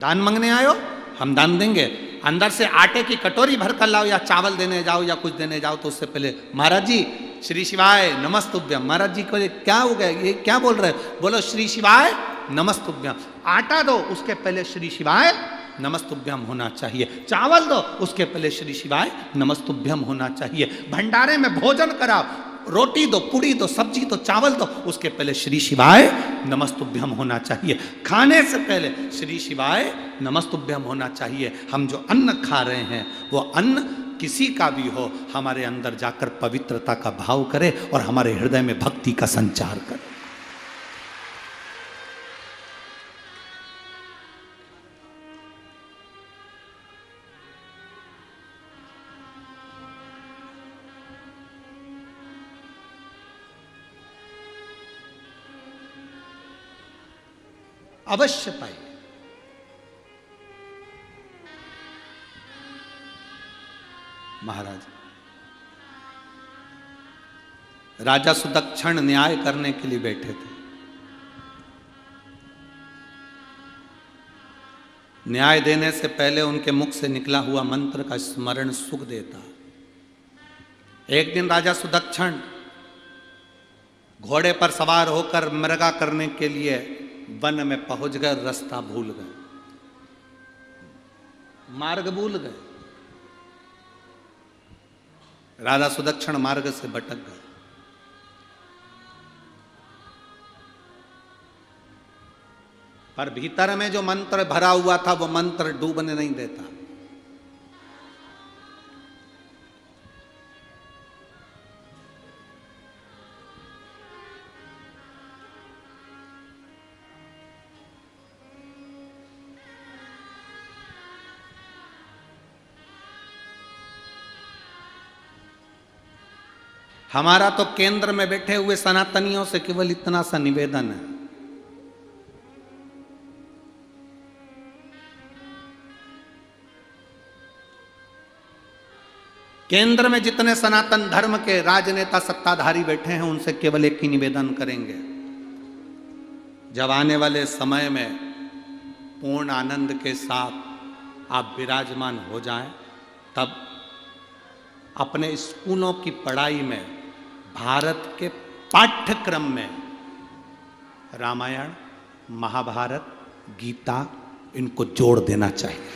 दान मांगने आयो, हम दान देंगे। अंदर से आटे की कटोरी भर कर लाओ या चावल देने जाओ या कुछ देने जाओ तो उससे पहले महाराज जी श्री शिवाय नमस्तुभ्यम। महाराज जी को क्या हो गया, ये क्या बोल रहे, बोलो श्री शिवाय नमस्तुभ्यम। आटा दो उसके पहले श्री शिवाय नमस्तुभ्यम होना चाहिए। चावल दो उसके पहले श्री शिवाय नमस्तुभ्यम होना चाहिए। भंडारे में भोजन कराओ, रोटी दो, पूड़ी दो, सब्जी दो, चावल दो, उसके पहले श्री शिवाय नमस्तुभ्यम होना चाहिए। खाने से पहले श्री शिवाय नमस्तुभ्यम होना चाहिए। हम जो अन्न खा रहे हैं वो अन्न किसी का भी हो, हमारे अंदर जाकर पवित्रता का भाव करे और हमारे हृदय में भक्ति का संचार करे। अवश्य पाइए। महाराज राजा सुदक्षण न्याय करने के लिए बैठे थे। न्याय देने से पहले उनके मुख से निकला हुआ मंत्र का स्मरण सुख देता। एक दिन राजा सुदक्षण घोड़े पर सवार होकर मृगा करने के लिए वन में पहुंच गए, रास्ता भूल गए, मार्ग भूल गए। राजा सुदक्षण मार्ग से भटक गए। पर भीतर में जो मंत्र भरा हुआ था वो मंत्र डूबने नहीं देता। हमारा तो केंद्र में बैठे हुए सनातनियों से केवल इतना सा निवेदन है, केंद्र में जितने सनातन धर्म के राजनेता सत्ताधारी बैठे हैं उनसे केवल एक ही निवेदन करेंगे, जब आने वाले समय में पूर्ण आनंद के साथ आप विराजमान हो जाएं, तब अपने स्कूलों की पढ़ाई में भारत के पाठ्यक्रम में रामायण, महाभारत, गीता इनको जोड़ देना चाहिए।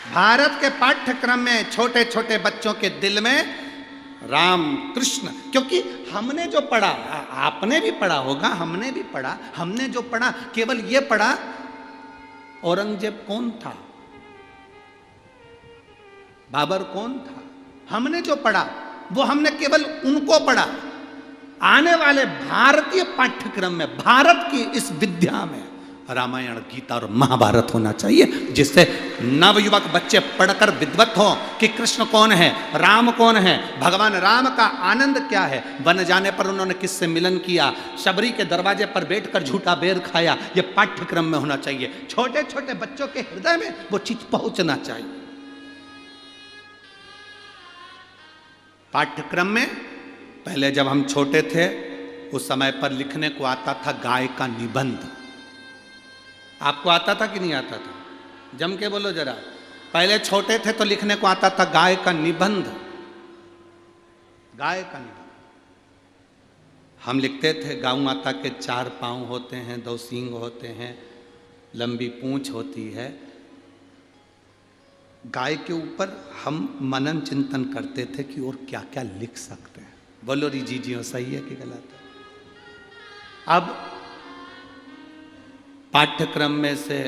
भारत के पाठ्यक्रम में छोटे छोटे बच्चों के दिल में राम कृष्ण, क्योंकि हमने जो पढ़ा, आपने भी पढ़ा होगा, हमने भी पढ़ा, हमने जो पढ़ा केवल ये पढ़ा औरंगजेब कौन था, बाबर कौन था। हमने जो पढ़ा वो हमने केवल उनको पढ़ा। आने वाले भारतीय पाठ्यक्रम में, भारत की इस विद्या में रामायण, गीता और महाभारत होना चाहिए, जिससे नवयुवक बच्चे पढ़कर विद्वत हो कि कृष्ण कौन है, राम कौन है, भगवान राम का आनंद क्या है, वन जाने पर उन्होंने किससे मिलन किया, शबरी के दरवाजे पर बैठकर झूठा बेर खाया, ये पाठ्यक्रम में होना चाहिए। छोटे छोटे बच्चों के हृदय में वो चीज पहुंचना चाहिए। पाठ्यक्रम में पहले जब हम छोटे थे उस समय पर लिखने को आता था गाय का निबंध। आपको आता था कि नहीं आता था? जम के बोलो जरा। पहले छोटे थे तो लिखने को आता था गाय का निबंध, गाय का निबंध। हम लिखते थे गौ माता के 4 पांव होते हैं, 2 सींग होते हैं, लंबी पूंछ होती है। गाय के ऊपर हम मनन चिंतन करते थे कि और क्या क्या लिख सकते हैं। बोलो री जी जी, सही है कि गलत है? अब पाठ्यक्रम में से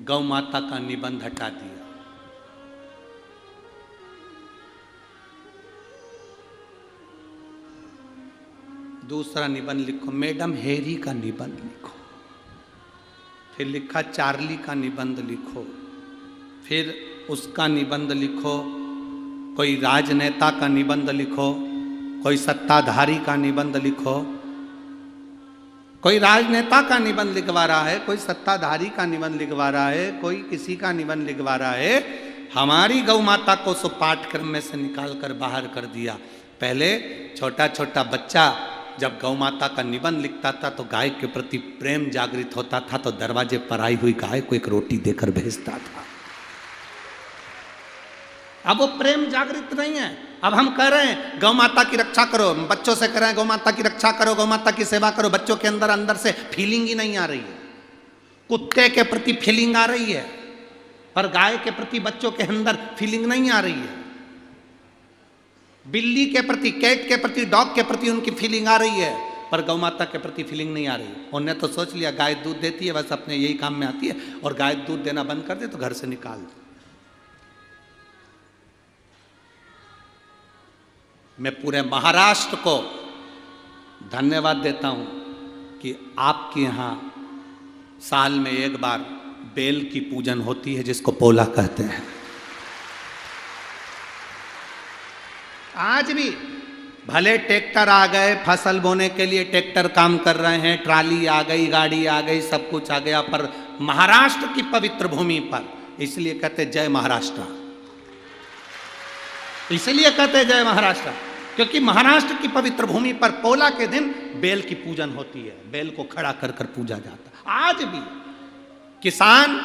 गौ माता का निबंध हटा दिया। दूसरा निबंध लिखो, मैडम हैरी का निबंध लिखो। फिर लिखा चार्ली का निबंध लिखो। फिर उसका निबंध लिखो। कोई राजनेता का निबंध लिखो, कोई सत्ताधारी का निबंध लिखो। कोई राजनेता का निबंध लिखवा रहा है, कोई सत्ताधारी का निबंध लिखवा रहा है, कोई किसी का निबंध लिखवा रहा है। हमारी गौ माता को सो पाठ्यक्रम में से निकाल कर बाहर कर दिया। पहले छोटा छोटा बच्चा जब गौ माता का निबंध लिखता था तो गाय के प्रति प्रेम जागृत होता था तो दरवाजे पर आई हुई गाय को एक रोटी देकर भेजता था। अब वो प्रेम जागृत नहीं है। अब हम कह रहे हैं गौ माता की रक्षा करो, बच्चों से कह रहे हैं गौ माता की रक्षा करो, गौ माता की सेवा करो, बच्चों के अंदर अंदर से फीलिंग ही नहीं आ रही है। कुत्ते के प्रति फीलिंग आ रही है पर गाय के प्रति बच्चों के अंदर फीलिंग नहीं आ रही है। बिल्ली के प्रति, कैट के प्रति, डॉग के प्रति उनकी फीलिंग आ रही है पर गौ माता के प्रति फीलिंग नहीं आ रही है। उन्होंने तो सोच लिया गाय दूध देती है, बस अपने यही काम में आती है, और गाय दूध देना बंद कर दे तो घर से निकाल दे। मैं पूरे महाराष्ट्र को धन्यवाद देता हूं कि आपके यहां साल में एक बार बेल की पूजन होती है जिसको पोला कहते हैं। आज भी भले ट्रैक्टर आ गए, फसल बोने के लिए ट्रैक्टर काम कर रहे हैं, ट्राली आ गई, गाड़ी आ गई, सब कुछ आ गया, पर महाराष्ट्र की पवित्र भूमि पर इसलिए कहते जय महाराष्ट्र, इसलिए कहते जय महाराष्ट्र क्योंकि महाराष्ट्र की पवित्र भूमि पर पोला के दिन बेल की पूजन होती है, बेल को खड़ा कर कर पूजा जाता है। आज भी किसान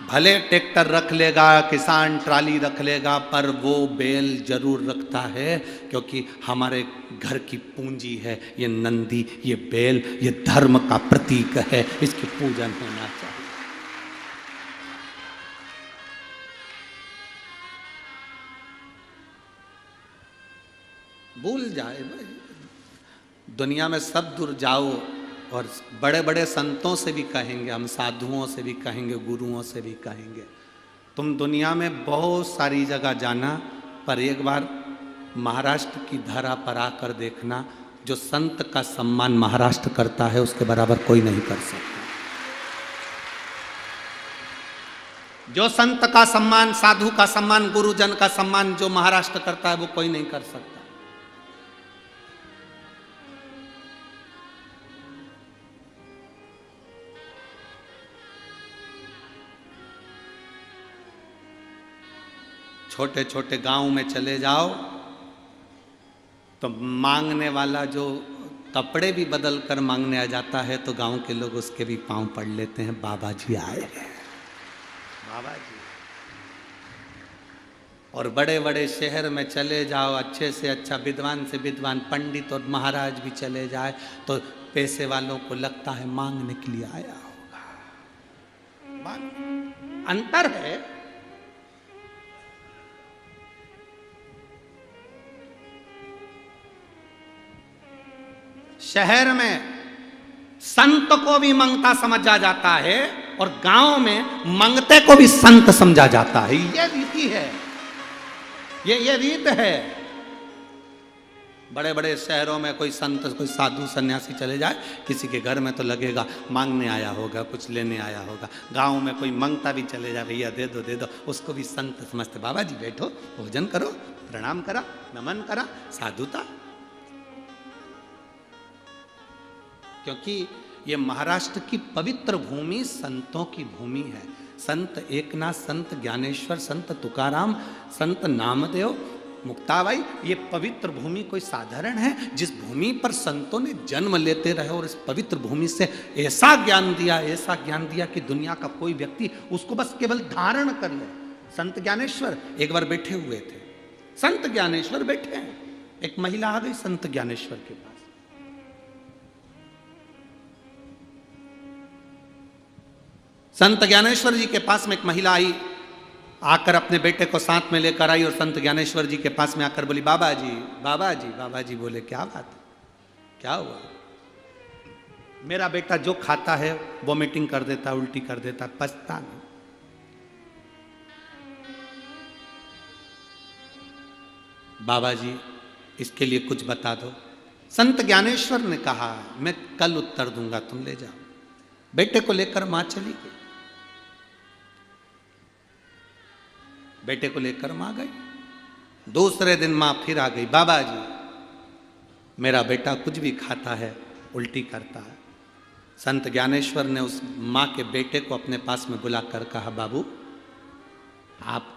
भले ट्रैक्टर रख लेगा, किसान ट्राली रख लेगा, पर वो बेल जरूर रखता है क्योंकि हमारे घर की पूंजी है ये नंदी, ये बेल, ये धर्म का प्रतीक है, इसकी पूजन होना चाहिए। भूल जाए भाई, दुनिया में सब दूर जाओ और बड़े बड़े संतों से भी कहेंगे, हम साधुओं से भी कहेंगे, गुरुओं से भी कहेंगे, तुम दुनिया में बहुत सारी जगह जाना पर एक बार महाराष्ट्र की धरा पर आकर देखना, जो संत का सम्मान महाराष्ट्र करता है उसके बराबर कोई नहीं कर सकता। जो संत का सम्मान, साधु का सम्मान, गुरुजन का सम्मान जो महाराष्ट्र करता है वो कोई नहीं कर सकता। छोटे छोटे गांव में चले जाओ तो मांगने वाला जो कपड़े भी बदल कर मांगने आ जाता है तो गांव के लोग उसके भी पांव पड़ लेते हैं, बाबा जी आए हैं, बाबा जी। और बड़े बड़े शहर में चले जाओ, अच्छे से अच्छा विद्वान से विद्वान पंडित और महाराज भी चले जाए तो पैसे वालों को लगता है मांगने के लिए आया होगा। अंतर है। शहर में संत को भी मंगता समझा जाता है और गांव में मंगते को भी संत समझा जाता है। ये रीति है, ये रीत है। बड़े बड़े शहरों में कोई संत, कोई साधु सन्यासी चले जाए, किसी के घर में तो लगेगा मांगने आया होगा, कुछ लेने आया होगा। गांव में कोई मंगता भी चले जाए, भैया दे दो दे दो, उसको भी संत समझते। बाबा जी बैठो, भोजन करो, प्रणाम करा, नमन करा, साधुता। क्योंकि ये महाराष्ट्र की पवित्र भूमि संतों की भूमि है। संत एकनाथ, संत ज्ञानेश्वर, संत तुकाराम, संत नामदेव, मुक्ताबाई, ये पवित्र भूमि कोई साधारण है जिस भूमि पर संतों ने जन्म लेते रहे और इस पवित्र भूमि से ऐसा ज्ञान दिया कि दुनिया का कोई व्यक्ति उसको बस केवल धारण कर ले। संत ज्ञानेश्वर एक बार बैठे हुए थे, संत ज्ञानेश्वर बैठे हैं, एक महिला आ गई संत ज्ञानेश्वर के पास। संत ज्ञानेश्वर जी के पास में एक महिला आई, आकर अपने बेटे को साथ में लेकर आई और संत ज्ञानेश्वर जी के पास में आकर बोली, बाबा जी, बाबा जी। बाबा जी बोले, क्या बात है, क्या हुआ? मेरा बेटा जो खाता है वोमिटिंग कर देता, उल्टी कर देता, पछता नहीं। बाबा जी इसके लिए कुछ बता दो। संत ज्ञानेश्वर ने कहा, मैं कल उत्तर दूंगा, तुम ले जाओ। बेटे को लेकर मां चली गई, बेटे को लेकर मां गई। दूसरे दिन मां फिर आ गई, बाबा जी मेरा बेटा कुछ भी खाता है उल्टी करता है। संत ज्ञानेश्वर ने उस मां के बेटे को अपने पास में बुलाकर कहा, बाबू आप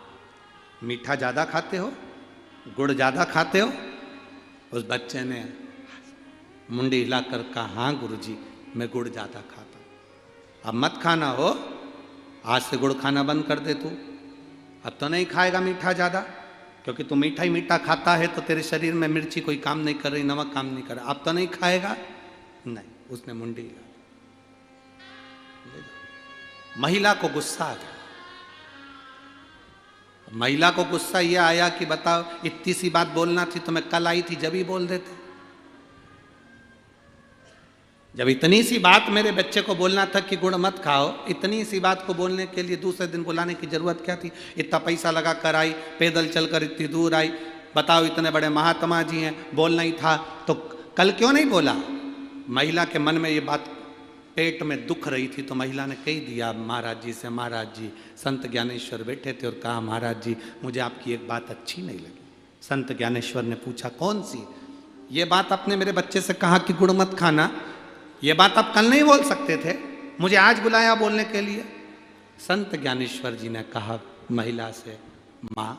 मीठा ज्यादा खाते हो, गुड़ ज्यादा खाते हो? उस बच्चे ने मुंडी हिलाकर कहा, हाँ गुरुजी, मैं गुड़ ज़्यादा खाता हूँ। अब मत खाना हो, आज से गुड़ खाना बंद कर दे तू। अब तो नहीं खाएगा मीठा ज़्यादा, क्योंकि तू मीठा ही मीठा खाता है तो तेरे शरीर में मिर्ची कोई काम नहीं कर रही, नमक काम नहीं कर रहा। अब तो नहीं खाएगा। नहीं, उसने मुंडी हिला। महिला को गुस्सा आ गया। महिला को गुस्सा यह आया कि बताओ, इतनी सी बात बोलना थी तो मैं कल आई थी जब ही बोल देते। जब इतनी सी बात मेरे बच्चे को बोलना था कि गुड़ मत खाओ, इतनी सी बात को बोलने के लिए दूसरे दिन बुलाने की जरूरत क्या थी? इतना पैसा लगा कर आई, पैदल चलकर इतनी दूर आई। बताओ, इतने बड़े महात्मा जी हैं, बोलना ही था तो कल क्यों नहीं बोला? महिला के मन में ये बात पेट में दुख रही थी तो महिला ने कह दिया महाराज जी से, महाराज जी, संत ज्ञानेश्वर बैठे थे और कहा, महाराज जी मुझे आपकी एक बात अच्छी नहीं लगी। संत ज्ञानेश्वर ने पूछा, कौन सी? ये बात आपने मेरे बच्चे से कहा कि गुड़ मत खाना, ये बात आप कल नहीं बोल सकते थे, मुझे आज बुलाया बोलने के लिए। संत ज्ञानेश्वर जी ने कहा महिला से, माँ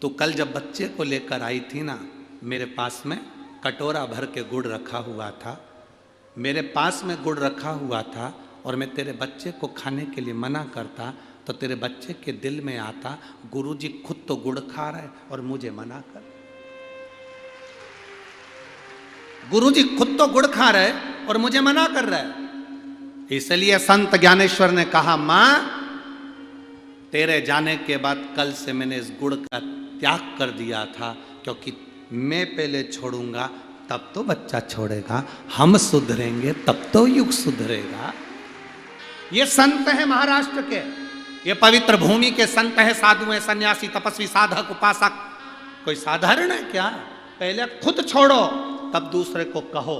तो कल जब बच्चे को लेकर आई थी ना, मेरे पास में कटोरा भर के गुड़ रखा हुआ था, मेरे पास में गुड़ रखा हुआ था, और मैं तेरे बच्चे को खाने के लिए मना करता तो तेरे बच्चे के दिल में आता, गुरुजी खुद तो गुड़ खा रहे और मुझे मना कर। गुरुजी खुद तो गुड़ खा रहे और मुझे मना कर रहे। इसलिए संत ज्ञानेश्वर ने कहा, मां तेरे जाने के बाद कल से मैंने इस गुड़ का त्याग कर दिया था, क्योंकि मैं पहले छोड़ूंगा तब तो बच्चा छोड़ेगा, हम सुधरेंगे तब तो युग सुधरेगा। ये संत है महाराष्ट्र के, ये पवित्र भूमि के संत है, साधु हैं, सन्यासी, तपस्वी, साधक, उपासक। कोई साधारण है क्या? पहले खुद छोड़ो तब दूसरे को कहो।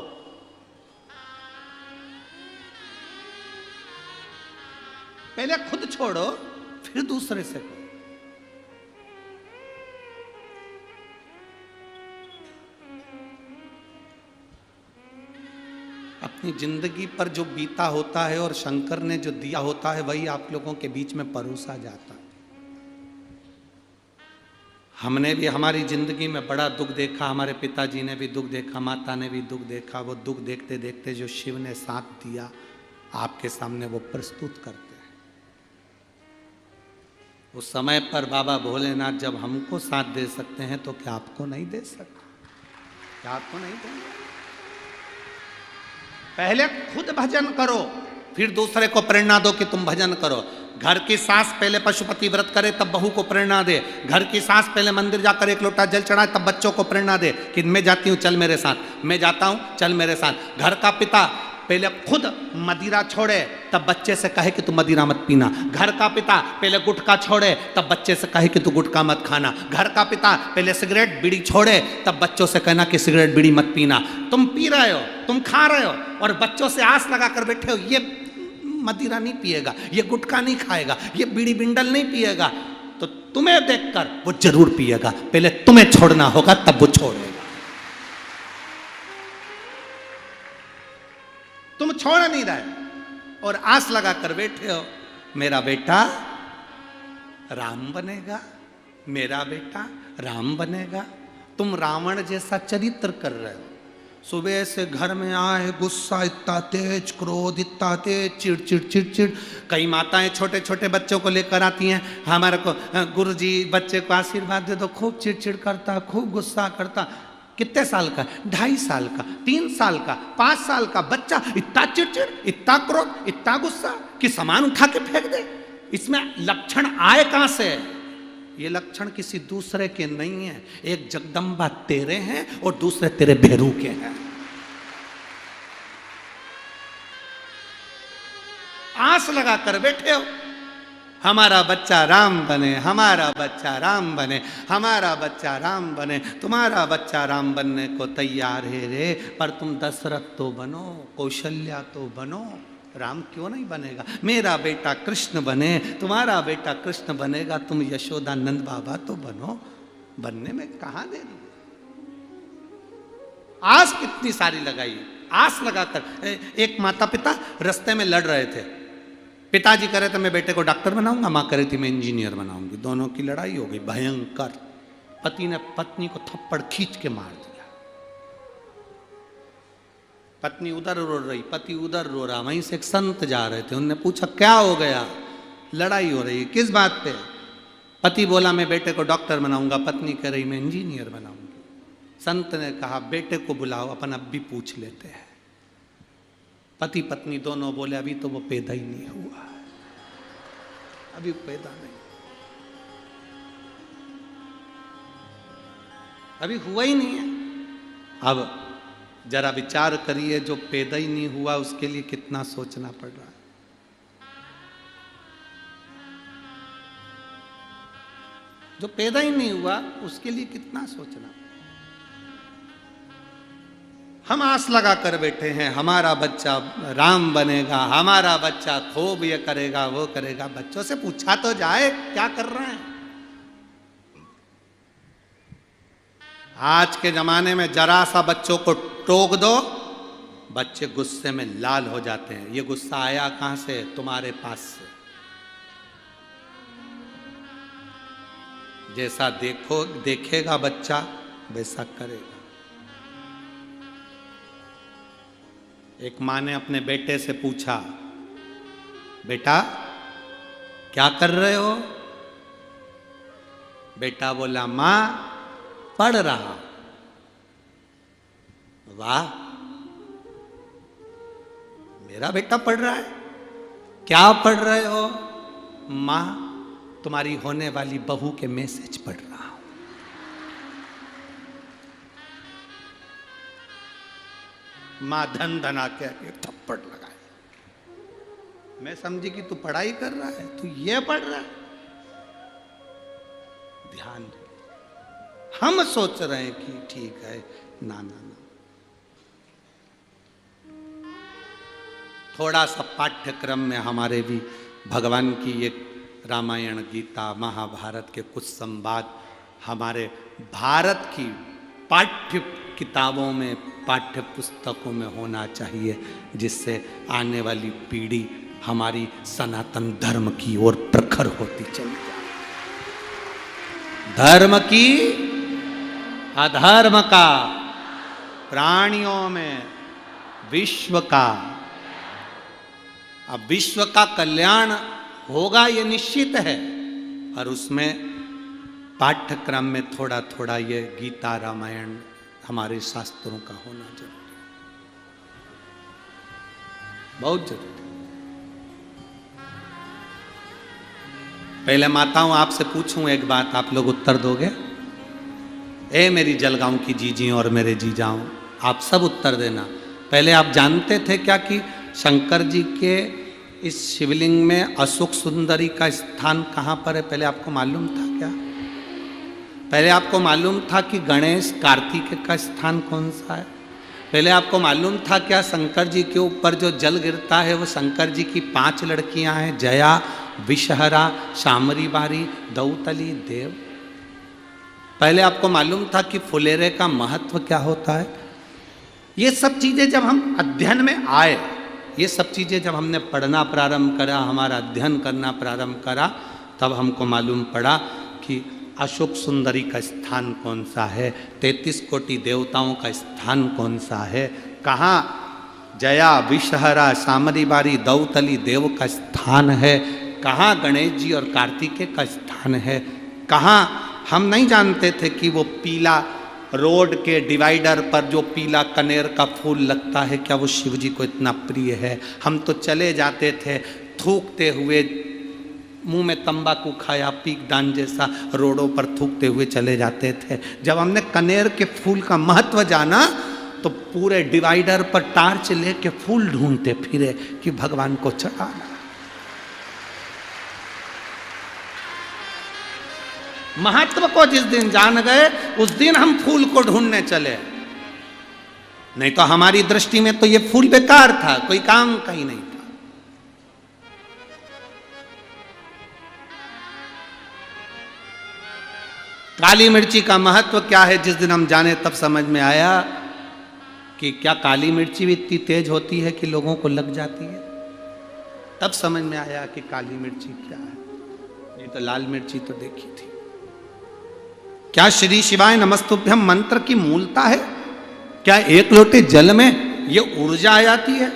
पहले खुद छोड़ो फिर दूसरे से कहो। अपनी जिंदगी पर जो बीता होता है और शंकर ने जो दिया होता है वही आप लोगों के बीच में परोसा जाता है। हमने भी हमारी जिंदगी में बड़ा दुख देखा, हमारे पिताजी ने भी दुख देखा, माता ने भी दुख देखा। वो दुख देखते देखते जो शिव ने साथ दिया आपके सामने वो प्रस्तुत करते हैं। उस समय पर बाबा भोलेनाथ जब हमको साथ दे सकते हैं तो क्या आपको नहीं दे सकते? क्या आपको नहीं देंगे? पहले खुद भजन करो फिर दूसरे को प्रेरणा दो कि तुम भजन करो। घर की सास पहले पशुपति व्रत करे तब बहू को प्रेरणा दे। घर की सास पहले मंदिर जाकर एक लोटा जल चढ़ाए तब बच्चों को प्रेरणा दे कि मैं जाती हूँ चल मेरे साथ, मैं जाता हूँ चल मेरे साथ। घर का पिता पहले खुद मदिरा छोड़े तब बच्चे से कहे कि तू मदिरा मत पीना। घर का पिता पहले गुटखा छोड़े तब बच्चे से कहे कि तू गुटखा मत खाना। घर का पिता पहले सिगरेट बीड़ी छोड़े तब बच्चों से कहना कि सिगरेट बीड़ी मत पीना। तुम पी रहे हो, तुम खा रहे हो और बच्चों से आस लगा कर बैठे हो, ये मदिरा नहीं पिएगा, ये गुटखा नहीं खाएगा, ये बीड़ी बिंडल नहीं पिएगा, तो तुम्हें देखकर वो जरूर पिएगा। पहले तुम्हें छोड़ना होगा तब वो छोड़ेगा। तुम छोड़ नहीं रहे और आस लगा कर बैठे हो मेरा बेटा राम बनेगा, मेरा बेटा राम बनेगा। तुम रावण जैसा चरित्र कर रहे हो। सुबह से घर में आए गुस्सा इतना तेज, क्रोध इतना तेज, चिड़चिड़ चिड़चिड़। कई माताएं छोटे छोटे बच्चों को लेकर आती हैं, हमारे को गुरुजी बच्चे को आशीर्वाद दे दो। खूब चिड़चिड़ करता, खूब गुस्सा करता। कितने साल का? 2.5 साल का, 3 साल का, 5 साल का बच्चा इतना चिड़चिड़, इतना क्रोध, इतना गुस्सा कि सामान उठा के फेंक दे। इसमें लक्षण आए कहां से? ये लक्षण किसी दूसरे के नहीं है। एक जगदम्बा तेरे हैं और दूसरे तेरे भेरू के हैं। आस लगा कर बैठे हो हमारा बच्चा राम बने, हमारा बच्चा राम बने, हमारा बच्चा राम बने। तुम्हारा बच्चा राम बनने को तैयार है रे, पर तुम दशरथ तो बनो, कौशल्या तो बनो। राम क्यों नहीं बनेगा? मेरा बेटा कृष्ण बने, तुम्हारा बेटा कृष्ण बनेगा, तुम यशोदानंद बाबा तो बनो। बनने में कहां देरी? आस कितनी सारी लगाई, आस लगाकर। एक माता पिता रास्ते में लड़ रहे थे। पिताजी कह रहे थे मैं बेटे को डॉक्टर बनाऊंगा, मां कह रही थी मैं इंजीनियर बनाऊंगी। दोनों की लड़ाई हो गई भयंकर। पति ने पत्नी को थप्पड़ खींच के मार दिया। पत्नी उधर रो रही, पति उधर रो रहा। वहीं से एक संत जा रहे थे, उनने पूछा क्या हो गया, लड़ाई हो रही है, किस बात पे? पति बोला मैं बेटे को डॉक्टर बनाऊंगा, पत्नी कह रही मैं इंजीनियर बनाऊंगी। संत ने कहा बेटे को बुलाओ, अपन अब भी पूछ लेते हैं। पति पत्नी दोनों बोले अभी तो वो पैदा ही नहीं हुआ, अभी पैदा नहीं, अभी हुआ ही नहीं है। अब जरा विचार करिए, जो पैदा ही नहीं हुआ उसके लिए कितना सोचना पड़ रहा है। जो पैदा ही नहीं हुआ उसके लिए कितना सोचना। हम आस लगा कर बैठे हैं हमारा बच्चा राम बनेगा, हमारा बच्चा खूब ये करेगा वो करेगा। बच्चों से पूछा तो जाए क्या कर रहे हैं। आज के जमाने में जरा सा बच्चों को टोक दो, बच्चे गुस्से में लाल हो जाते हैं। ये गुस्सा आया कहां से? तुम्हारे पास से। जैसा देखेगा बच्चा वैसा करेगा। एक माँ ने अपने बेटे से पूछा बेटा क्या कर रहे हो? बेटा बोला माँ पढ़ रहा। वाह, मेरा बेटा पढ़ रहा है। क्या पढ़ रहे हो? माँ तुम्हारी होने वाली बहू के मैसेज पढ़ रहा हूं। माँ धन धना के थप्पड़ लगाए। मैं समझी कि तू पढ़ाई कर रहा है, तू ये पढ़ रहा है। ध्यान दे, हम सोच रहे हैं कि ठीक है। ना ना ना, थोड़ा सा पाठ्यक्रम में हमारे भी भगवान की ये रामायण गीता महाभारत के कुछ संवाद हमारे भारत की पाठ्य किताबों में पाठ्य पुस्तकों में होना चाहिए, जिससे आने वाली पीढ़ी हमारी सनातन धर्म की ओर प्रखर होती चली जाए। धर्म की अधर्म का, प्राणियों में विश्व का। अब विश्व का कल्याण होगा ये निश्चित है, और उसमें पाठ्यक्रम में थोड़ा थोड़ा ये गीता रामायण हमारे शास्त्रों का होना जरूरी, बहुत जरूरी। पहले माताओं आपसे पूछूं एक बात, आप लोग उत्तर दोगे? ए मेरी जलगांव की जीजी और मेरे जीजाओं, आप सब उत्तर देना। पहले आप जानते थे क्या कि शंकर जी के इस शिवलिंग में अशोक सुंदरी का स्थान कहाँ पर है? पहले आपको मालूम था क्या? पहले आपको मालूम था कि गणेश कार्तिकेय का स्थान कौन सा है? पहले आपको मालूम था क्या शंकर जी के ऊपर जो जल गिरता है वो शंकर जी की 5 लड़कियां हैं, जया, विषहरा, शामरी बारी, दौतली, देव? पहले आपको मालूम था कि फुलेरे का महत्व क्या होता है? ये सब चीजें जब हम अध्ययन में आए, ये सब चीजें जब हमने पढ़ना प्रारंभ करा, हमारा अध्ययन करना प्रारंभ करा, तब हमको मालूम पड़ा कि अशोक सुंदरी का स्थान कौन सा है, 33 कोटि देवताओं का स्थान कौन सा है, कहाँ जया, विषहरा, शामरी बारी, दौतली देव का स्थान है, कहाँ गणेश जी और कार्तिकेय का स्थान है, कहाँ हम नहीं जानते थे कि वो पीला रोड के डिवाइडर पर जो पीला कनेर का फूल लगता है, क्या वो शिव जी को इतना प्रिय है? हम तो चले जाते थे थूकते हुए, मुंह में तंबाकू खाया, पीक दान जैसा रोडों पर थूकते हुए चले जाते थे। जब हमने कनेर के फूल का महत्व जाना तो पूरे डिवाइडर पर टार्च लेके फूल ढूंढते फिरे कि भगवान को चढ़ाना। महत्व को जिस दिन जान गए उस दिन हम फूल को ढूंढने चले, नहीं तो हमारी दृष्टि में तो ये फूल बेकार था, कोई काम का ही नहीं था। काली मिर्ची का महत्व क्या है, जिस दिन हम जाने तब समझ में आया कि क्या काली मिर्ची भी इतनी तेज होती है कि लोगों को लग जाती है। तब समझ में आया कि काली मिर्ची क्या है, नहीं तो लाल मिर्ची तो देखी थी। क्या श्री शिवाय नमस्तुभ्यम मंत्र की मूलता है? क्या एक लोटे जल में ये ऊर्जा आ जाती है।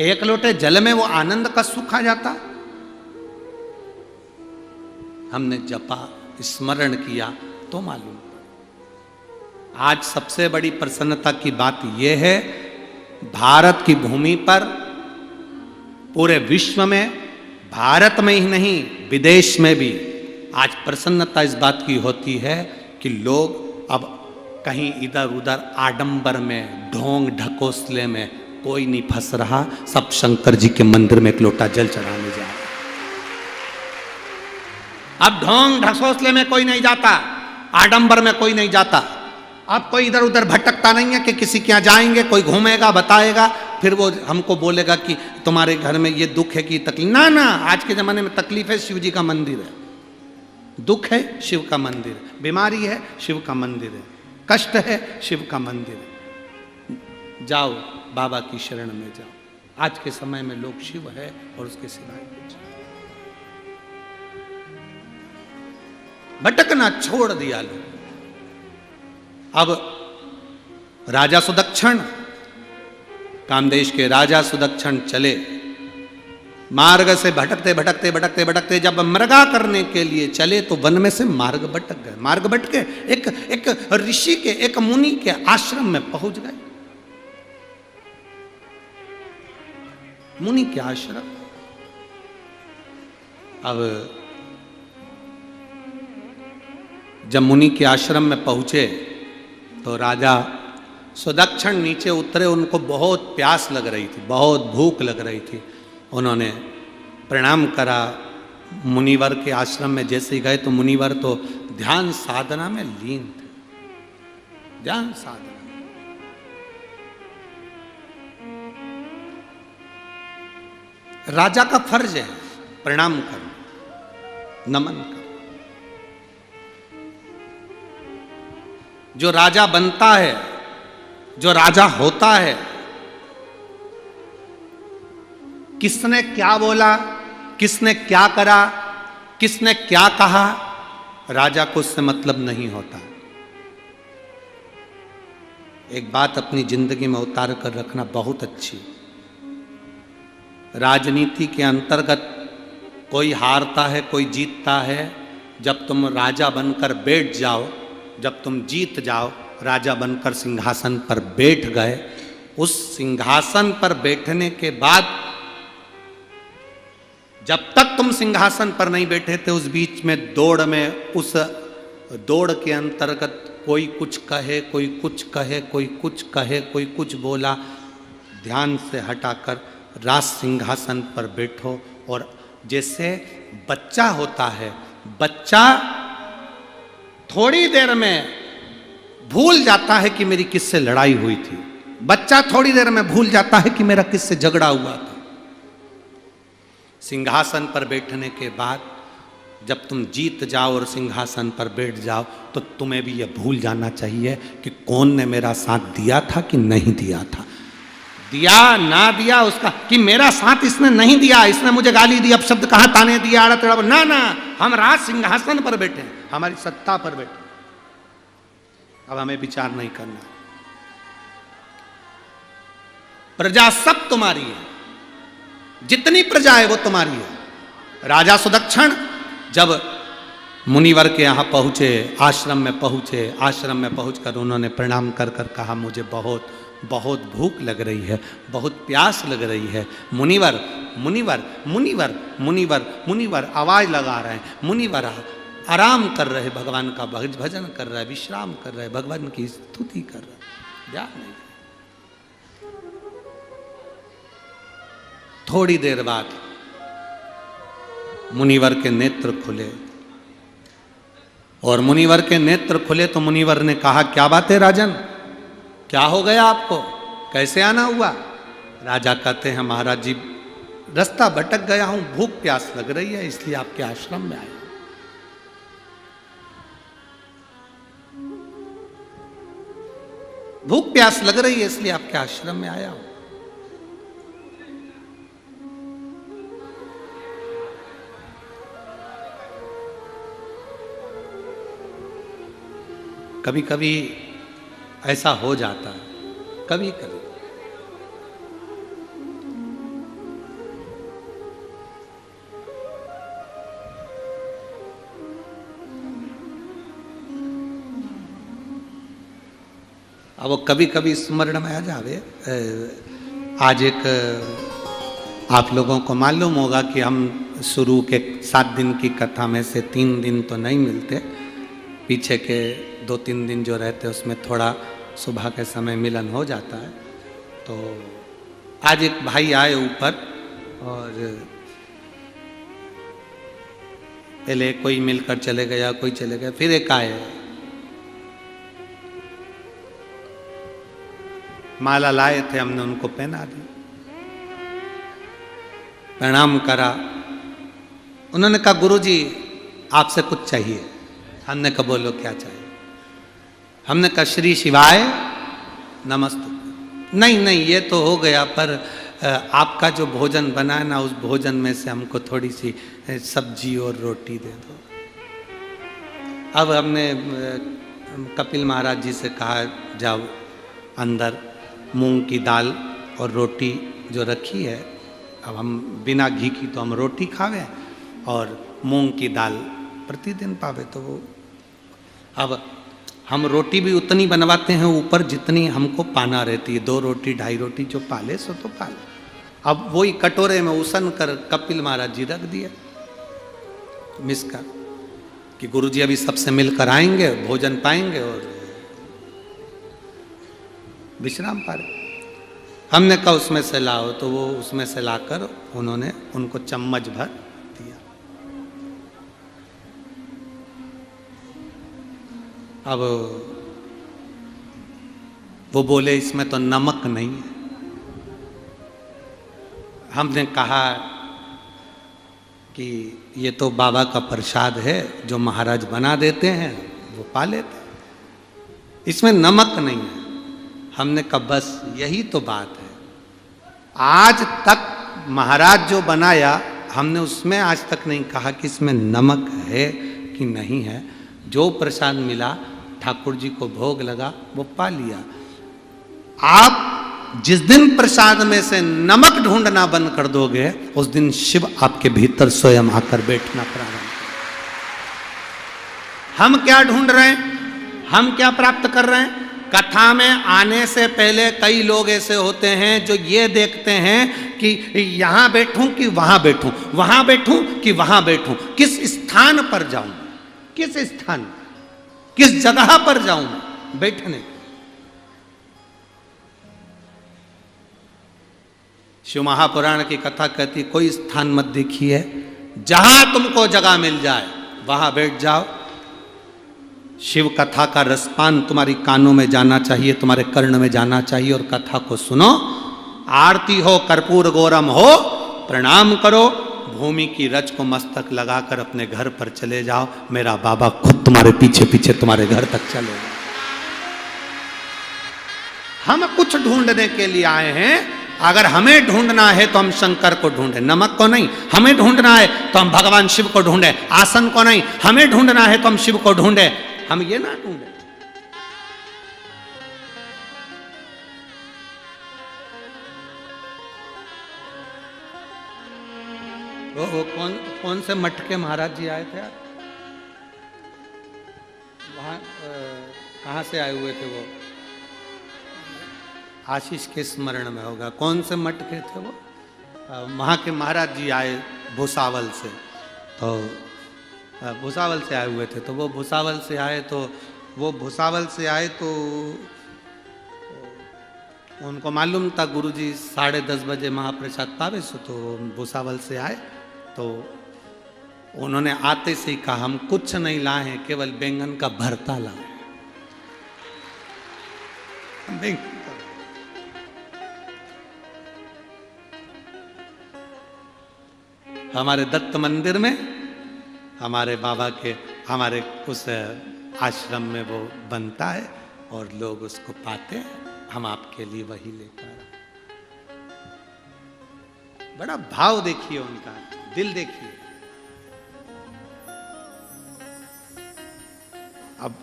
एक लोटे जल में वो आनंद का सुख आ जाता। हमने जपा, स्मरण किया तो मालूम। आज सबसे बड़ी प्रसन्नता की बात यह है, भारत की भूमि पर पूरे विश्व में, भारत में ही नहीं विदेश में भी आज प्रसन्नता इस बात की होती है कि लोग अब कहीं इधर उधर आडंबर में, ढोंग ढकोसले में कोई नहीं फंस रहा। सब शंकर जी के मंदिर में एक लोटा जल चढ़ाने जा रहे। अब ढोंग ढकोसले में कोई नहीं जाता, आडंबर में कोई नहीं जाता। अब कोई इधर उधर भटकता नहीं है कि किसी के यहाँ जाएंगे, कोई घूमेगा, बताएगा, फिर वो हमको बोलेगा कि तुम्हारे घर में ये दुख है कि तकलीफ। ना ना, आज के जमाने में तकलीफ है, शिव जी का मंदिर है। दुख है, शिव का मंदिर है। बीमारी है, शिव का मंदिर है। कष्ट है, शिव का मंदिर है। जाओ बाबा की शरण में जाओ। आज के समय में लोग शिव है और उसके सिवाय कुछ। भटकना छोड़ दिया लोग। अब राजा सुदक्षण, कामदेश के राजा सुदक्षण चले मार्ग से, भटकते भटकते भटकते भटकते जब मृगा करने के लिए चले तो वन में से मार्ग भटक गए। मार्ग भटके एक ऋषि के, एक मुनि के आश्रम में पहुंच गए। मुनि के आश्रम। अब जब मुनि के आश्रम में पहुंचे तो राजा सुदक्षण नीचे उतरे। उनको बहुत प्यास लग रही थी, बहुत भूख लग रही थी। उन्होंने प्रणाम करा। मुनिवर के आश्रम में जैसे ही गए तो मुनिवर तो ध्यान साधना में लीन थे। ध्यान साधना। राजा का फर्ज है प्रणाम करना, नमन करना। जो राजा बनता है, जो राजा होता है, किसने क्या बोला, किसने क्या करा, किसने क्या कहा, राजा को उससे मतलब नहीं होता। एक बात अपनी जिंदगी में उतार कर रखना बहुत अच्छी। राजनीति के अंतर्गत कोई हारता है, कोई जीतता है। जब तुम राजा बनकर बैठ जाओ, जब तुम जीत जाओ, राजा बनकर सिंहासन पर बैठ गए, उस सिंहासन पर बैठने के बाद जब तक तुम सिंहासन पर नहीं बैठे थे, उस बीच में दौड़ में, उस दौड़ के अंतर्गत कोई कुछ कहे, कोई कुछ कहे, कोई कुछ कहे, कोई कुछ बोला, ध्यान से हटाकर राज सिंहासन पर बैठो। और जैसे बच्चा होता है, बच्चा थोड़ी देर में भूल जाता है कि मेरी किससे लड़ाई हुई थी। बच्चा थोड़ी देर में भूल जाता है कि मेरा किससे झगड़ा हुआ था। सिंहासन पर बैठने के बाद जब तुम जीत जाओ और सिंहासन पर बैठ जाओ तो तुम्हें भी यह भूल जाना चाहिए कि कौन ने मेरा साथ दिया था कि नहीं दिया था। दिया ना दिया उसका, कि मेरा साथ इसने नहीं दिया, इसने मुझे गाली दी, अब शब्द कहा, ताने दिया, आड़ा तेड़ा, ना ना, हम राज सिंहासन पर बैठे, हमारी सत्ता पर बैठे। अब हमें विचार नहीं करना। प्रजा सब तुम्हारी है, जितनी प्रजा है वो तुम्हारी है। राजा सुदक्षण जब मुनिवर के यहाँ पहुंचे, आश्रम में पहुंचे, आश्रम में पहुंचकर उन्होंने प्रणाम कर कर कहा, मुझे बहुत बहुत भूख लग रही है, बहुत प्यास लग रही है। मुनिवर मुनिवर मुनिवर मुनिवर मुनिवर आवाज लगा रहे हैं। मुनिवर आराम कर रहे, भगवान का भजन कर रहे, विश्राम कर रहे, भगवान की स्तुति कर रहे। ध्यान नहीं। थोड़ी देर बाद मुनिवर के नेत्र खुले, और मुनिवर के नेत्र खुले तो मुनिवर ने कहा, क्या बात है राजन, क्या हो गया आपको, कैसे आना हुआ? राजा कहते हैं, महाराज जी रास्ता भटक गया हूं, भूख प्यास लग रही है, इसलिए आपके आश्रम में आया। भूख प्यास लग रही है इसलिए आपके आश्रम में आया हूं। कभी कभी ऐसा हो जाता है, कभी कभी अब वो कभी कभी स्मरण में आ जावे। आज एक आप लोगों को मालूम होगा कि हम शुरू के 7 दिन की कथा में से 3 दिन तो नहीं मिलते, पीछे के 2-3 दिन जो रहते उसमें थोड़ा सुबह के समय मिलन हो जाता है। तो आज एक भाई आए ऊपर और पहले कोई मिलकर चले गया, कोई चले गया, फिर एक आए, माला लाए थे, हमने उनको पहना दी, प्रणाम करा। उन्होंने कहा गुरुजी आपसे कुछ चाहिए। हमने कहा बोलो क्या चाहिए। हमने कहा श्री शिवाय नमस्ते। नहीं नहीं ये तो हो गया, पर आपका जो भोजन बना है ना, उस भोजन में से हमको थोड़ी सी सब्जी और रोटी दे दो। अब हमने कपिल महाराज जी से कहा जाओ अंदर मूंग की दाल और रोटी जो रखी है, अब हम बिना घी की तो हम रोटी खावे और मूंग की दाल प्रतिदिन पावे, तो वो अब हम रोटी भी उतनी बनवाते हैं ऊपर जितनी हमको पाना रहती है। 2 रोटी 2.5 रोटी जो पाले सो तो पाले। अब वही कटोरे में उसन कर कपिल महाराज जी रख दिए मिसका कि गुरुजी अभी सबसे मिलकर आएंगे, भोजन पाएंगे और विश्राम पाए। हमने कहा उसमें से लाओ, तो वो उसमें से लाकर उन्होंने उनको चम्मच भर दिया। अब वो बोले इसमें तो नमक नहीं है। हमने कहा कि ये तो बाबा का प्रसाद है, जो महाराज बना देते हैं वो पा लेते हैं, इसमें नमक नहीं है। हमने कहा बस यही तो बात है, आज तक महाराज जो बनाया हमने उसमें आज तक नहीं कहा कि इसमें नमक है कि नहीं है। जो प्रसाद मिला ठाकुर जी को भोग लगा वो पा लिया। आप जिस दिन प्रसाद में से नमक ढूंढना बंद कर दोगे, उस दिन शिव आपके भीतर स्वयं आकर बैठना प्रारंभ। हम क्या ढूंढ रहे हैं, हम क्या प्राप्त कर रहे हैं? कथा में आने से पहले कई लोग ऐसे होते हैं जो ये देखते हैं कि यहां बैठूं कि वहां बैठूं, वहां बैठूं कि वहां बैठूं, किस स्थान पर जाऊं, किस स्थान, किस जगह पर जाऊं बैठने। शिव महापुराण की कथा कहती कोई स्थान मत देखिए, जहां तुमको जगह मिल जाए वहां बैठ जाओ। शिव कथा का रसपान तुम्हारी कानों में जाना चाहिए, तुम्हारे कर्ण में जाना चाहिए और कथा को सुनो। आरती हो, कर्पूर गौरम हो, प्रणाम करो, भूमि की रज को मस्तक लगाकर अपने घर पर चले जाओ। मेरा बाबा खुद तुम्हारे पीछे पीछे तुम्हारे घर तक चले। हम कुछ ढूंढने के लिए आए हैं। अगर हमें ढूंढना है तो हम शंकर को ढूंढे, नमक को नहीं। हमें ढूंढना है तो हम भगवान शिव को ढूंढे, आसन को नहीं। हमें ढूंढना है तो हम शिव को ढूंढे, हम ये ना ढूंढे। वो कौन से मठ के महाराज जी आए थे यार, वहां कहाँ से आए हुए थे वो? आशीष के स्मरण में होगा। कौन से मठ के थे वो? वहाँ के महाराज जी आए भुसावल से, तो भुसावल से आए हुए थे। तो वो भुसावल से आए तो उनको मालूम था गुरुजी 10:30 बजे महाप्रसाद पावे सो, तो भुसावल से आए। तो उन्होंने आते से ही कहा हम कुछ नहीं लाए हैं, केवल बैंगन का भरता लाए। हमारे दत्त मंदिर में हमारे बाबा के, हमारे उस आश्रम में वो बनता है और लोग उसको पाते हैं। हम आपके लिए वही लेकर आए। बड़ा भाव देखिए उनका, दिल देखिए। अब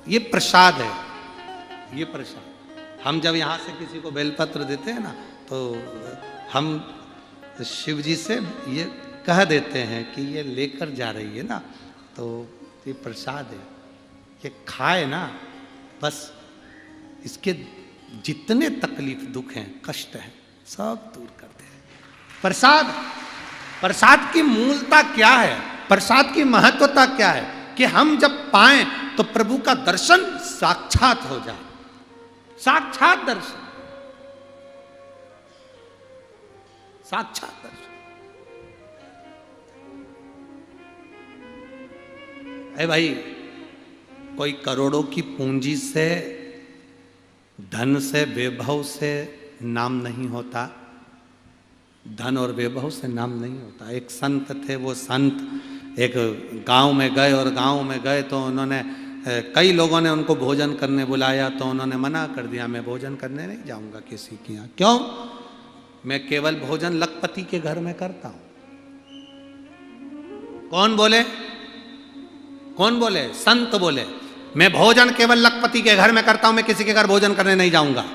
ये प्रसाद है, ये प्रसाद। हम जब यहां से किसी को बेलपत्र देते हैं ना, तो हम शिव जी से ये कह देते हैं कि ये लेकर जा रही है ना, तो ये प्रसाद है, ये खाए ना बस इसके जितने तकलीफ दुख हैं कष्ट हैं सब दूर कर दे। प्रसाद, प्रसाद की मूलता क्या है, प्रसाद की महत्वता क्या है कि हम जब पाएं तो प्रभु का दर्शन साक्षात हो जाए, साक्षात दर्शन, साक्षात दर्शन। अरे भाई, कोई करोड़ों की पूंजी से, धन से, वैभव से नाम नहीं होता, धन और वैभव से नाम नहीं होता। एक संत थे, वो संत एक गांव में गए और गांव में गए तो उन्होंने कई लोगों ने उनको भोजन करने बुलाया तो उन्होंने मना कर दिया, मैं भोजन करने नहीं जाऊंगा किसी के यहाँ। क्यों? मैं केवल भोजन लखपति के घर में करता हूं। कौन बोले? कौन बोले? संत बोले, मैं भोजन केवल लखपति के घर में करता हूं, मैं किसी के घर भोजन करने नहीं जाऊंगा।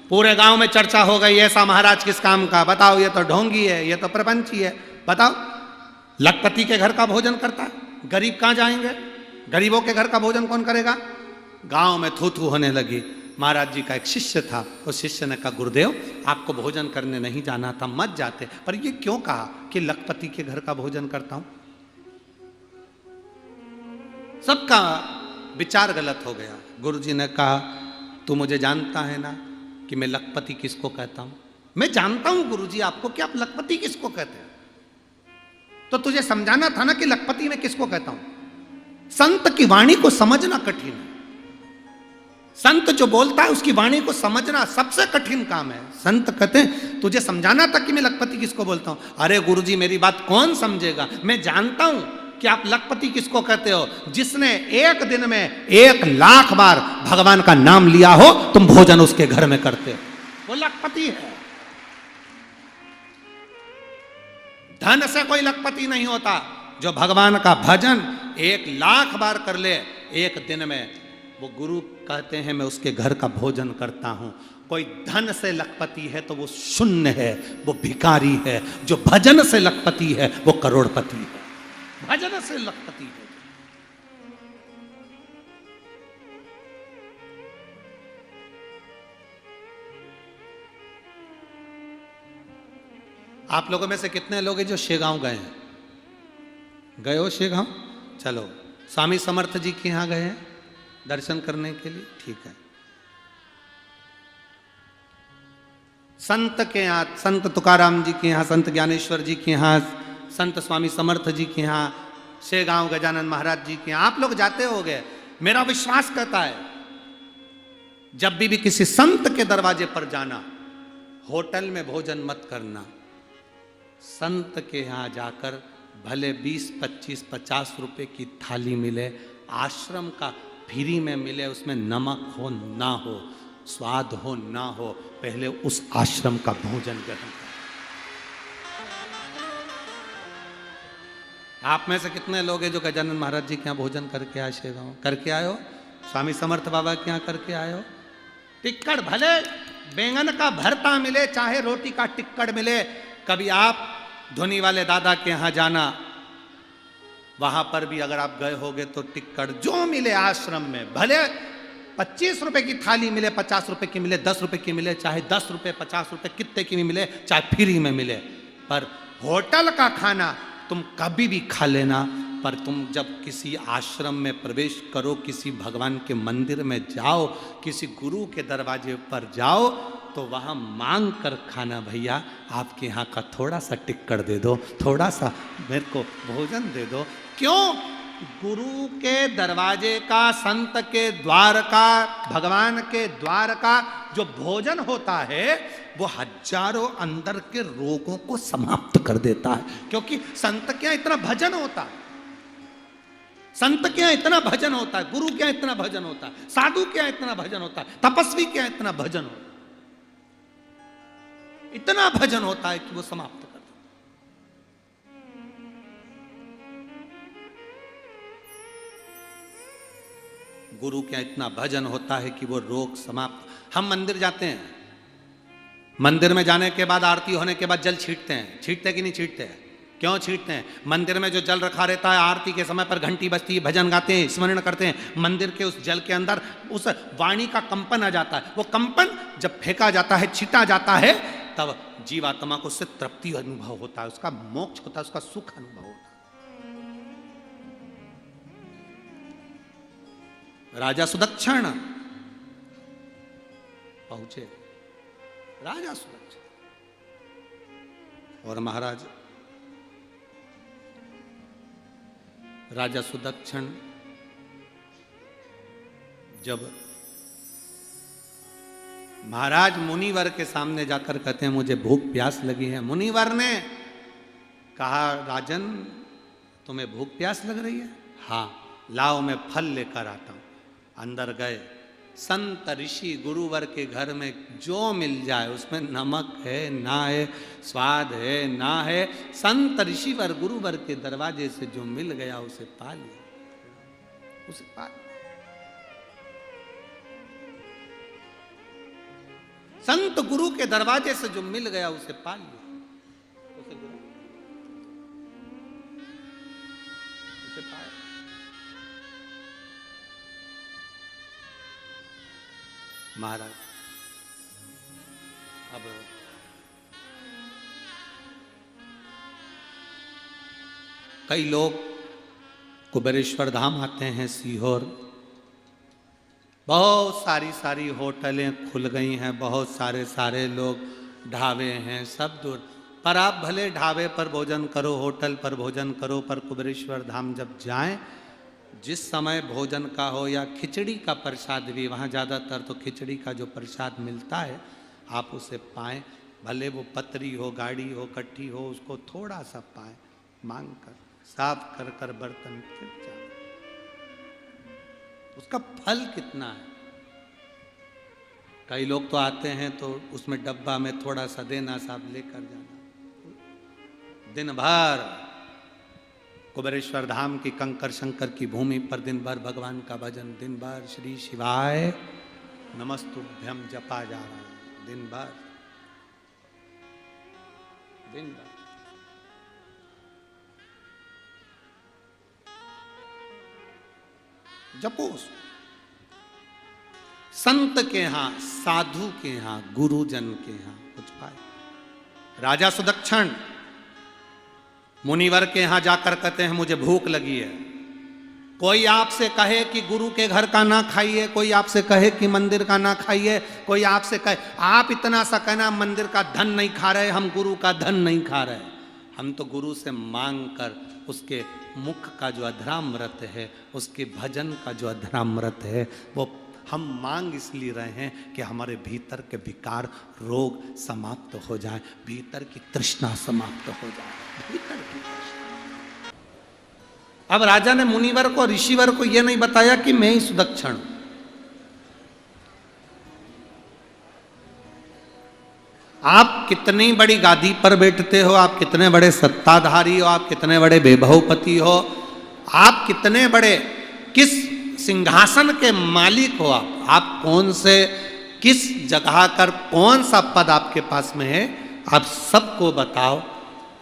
पूरे गांव में चर्चा हो गई, ऐसा महाराज किस काम का, बताओ, ये तो ढोंगी है, ये तो प्रपंची है। बताओ, लखपति के घर का भोजन करता है, गरीब कहां जाएंगे? गरीबों के घर का भोजन कौन करेगा? गांव में थू थू होने लगी। महाराज जी का एक शिष्य था, उस शिष्य ने कहा, गुरुदेव आपको भोजन करने नहीं जाना था, मत जाते। पर ये क्यों कहा कि लखपति के घर का भोजन करता हूं? सबका विचार गलत हो गया। गुरुजी ने कहा, तू मुझे जानता है ना कि मैं लखपति किसको कहता हूं? मैं जानता हूं गुरुजी आपको कि आप लखपति किसको कहते हैं, तो तुझे समझाना था ना कि लखपति मैं किसको कहता हूं। संत की वाणी को समझना कठिन है, संत जो बोलता है उसकी वाणी को समझना सबसे कठिन काम है। संत कहते हैं तुझे समझाना था कि मैं लखपति किसको बोलता हूं। अरे गुरुजी मेरी बात कौन समझेगा, मैं जानता हूं कि आप लखपति किसको कहते हो, जिसने एक दिन में 1,00,000 बार भगवान का नाम लिया हो, तुम भोजन उसके घर में करते हो, वो लखपति है। धन से कोई लखपति नहीं होता। जो भगवान का भजन 1,00,000 बार कर ले एक दिन में, वो गुरु कहते हैं मैं उसके घर का भोजन करता हूं। कोई धन से लखपति है तो वो शून्य है, वो भिखारी है। जो भजन से लखपति है वो करोड़पति है, भजन से लखपति है। आप लोगों में से कितने लोग हैं जो शेगांव गए हैं? गए हो शेगांव? चलो, स्वामी समर्थ जी के यहां गए हैं दर्शन करने के लिए, ठीक है। संत के यहाँ, संत तुकाराम जी के यहाँ, संत ज्ञानेश्वर जी के यहाँ, संत स्वामी समर्थ जी के यहाँ, शेगांव गजानन महाराज जी के यहाँ आप लोग जाते होगे। मेरा विश्वास कहता है जब भी किसी संत के दरवाजे पर जाना, होटल में भोजन मत करना। संत के यहाँ जाकर भले 20, 25, 50 रुपए की थाली मिले, आश्रम का फ्री में मिले, उसमें नमक हो ना हो, स्वाद हो ना हो, पहले उस आश्रम का भोजन ग्रहण करें। आप में से कितने लोग हैं जो गजानन महाराज जी के यहाँ भोजन करके आए? शेगांव करके आए हो? स्वामी समर्थ बाबा के यहाँ करके आए हो? टिक्कड़, भले बैंगन का भरता मिले चाहे रोटी का टिक्कड़ मिले। कभी आप धोनी वाले दादा के यहाँ जाना, वहां पर भी अगर आप गए होगे तो टिक्कड़ जो मिले आश्रम में, भले 25 रुपए की थाली मिले, 50 रुपए की मिले, 10 रुपए की मिले, चाहे 10 रुपए 50 रुपए कितने की भी मिले, चाहे फ्री में मिले, पर होटल का खाना तुम कभी भी खा लेना। पर तुम जब किसी आश्रम में प्रवेश करो, किसी भगवान के मंदिर में जाओ, किसी गुरु के दरवाजे पर जाओ, तो वहाँ मांग कर खाना, भैया आपके यहाँ का थोड़ा सा टिक्कड़ दे दो, थोड़ा सा मेरे को भोजन दे दो। क्यों? गुरु के दरवाजे का, संत के द्वार का, भगवान के द्वार का जो भोजन होता है वो हजारों अंदर के रोगों को समाप्त कर देता है। क्योंकि संत के यहाँ इतना भजन होता है, संत के यहाँ इतना भजन होता है, गुरु के यहाँ इतना भजन होता है, साधु के यहाँ इतना भजन होता है, तपस्वी के यहाँ इतना भजन होता है, इतना भजन होता है कि वो समाप्त कर देता। गुरु के यहाँ इतना भजन होता है कि वो रोग समाप्त। हम मंदिर जाते हैं, मंदिर में जाने के बाद, आरती होने के बाद जल छींटते हैं, छींटते कि नहीं छींटते? क्यों छींटते हैं? मंदिर में जो जल रखा रहता है, आरती के समय पर घंटी बजती है, भजन गाते हैं, स्मरण करते हैं, मंदिर के उस जल के अंदर उस वाणी का कंपन आ जाता है। वो कंपन जब फेंका जाता है, छीटा जाता है, तब जीवात्मा को उससे तृप्ति अनुभव होता है, उसका मोक्ष होता है, उसका सुख अनुभव होता है। राजा सुदक्षण पहुंचे, राजा सुदक्षण और महाराज राजा सुदक्षण जब महाराज मुनिवर के सामने जाकर कहते हैं मुझे भूख प्यास लगी है, मुनिवर ने कहा राजन तुम्हें भूख प्यास लग रही है? हाँ लाओ मैं फल लेकर आता हूं। अंदर गए, संत ऋषि गुरुवर के घर में जो मिल जाए, उसमें नमक है ना है, स्वाद है ना है, संत ऋषिवर गुरुवर के दरवाजे से जो मिल गया उसे पा लिया, उसे पा लिया। संत गुरु के दरवाजे से जो मिल गया उसे पा लिया, उसे पाया। महाराज अब कई लोग कुबेरेश्वर धाम आते हैं, सीहोर बहुत सारी होटलें खुल गई हैं, बहुत सारे लोग ढाबे हैं, सब दूर। पर आप भले ढाबे पर भोजन करो, होटल पर भोजन करो, पर कुबेरेश्वर धाम जब जाएं, जिस समय भोजन का हो या खिचड़ी का प्रसाद भी, वहाँ ज़्यादातर तो खिचड़ी का जो प्रसाद मिलता है आप उसे पाएं, भले वो पतरी हो, गाढ़ी हो, कट्ठी हो, उसको थोड़ा सा पाएं, मांग कर साफ कर कर बर्तन फिर जाए। उसका फल कितना है? कई लोग तो आते हैं तो उसमें डब्बा में थोड़ा सा देना, साहब लेकर जाना। दिन भर कुबेरेश्वर धाम की कंकर शंकर की भूमि पर दिन भर भगवान का भजन, दिन भर श्री शिवाय नमस्तुभ्यम जपा जा रहा है, दिन भर जपो। संत के यहां, साधु के यहां, गुरुजन के यहां कुछ पाए। राजा सुदक्षण मुनिवर के यहां जाकर कहते हैं मुझे भूख लगी है। कोई आपसे कहे कि गुरु के घर का ना खाइए, कोई आपसे कहे कि मंदिर का ना खाइए, कोई आपसे कहे, आप इतना सा कहना मंदिर का धन नहीं खा रहे, हम गुरु का धन नहीं खा रहे, हम तो गुरु से मांग कर उसके मुख का जो अधरामृत है, उसके भजन का जो अधरामृत है, वो हम मांग इसलिए रहे हैं कि हमारे भीतर के विकार रोग समाप्त हो जाए, भीतर की तृष्णा समाप्त हो जाए, भीतर की तृष्णा। अब राजा ने मुनिवर को, ऋषिवर को यह नहीं बताया कि मैं ही सुदक्षण हूं। आप कितनी बड़ी गादी पर बैठते हो, आप कितने बड़े सत्ताधारी हो, आप कितने बड़े वैभवपति हो, आप कितने बड़े किस सिंहासन के मालिक हो, आप कौन से किस जगह कर कौन सा पद आपके पास में है, आप सबको बताओ।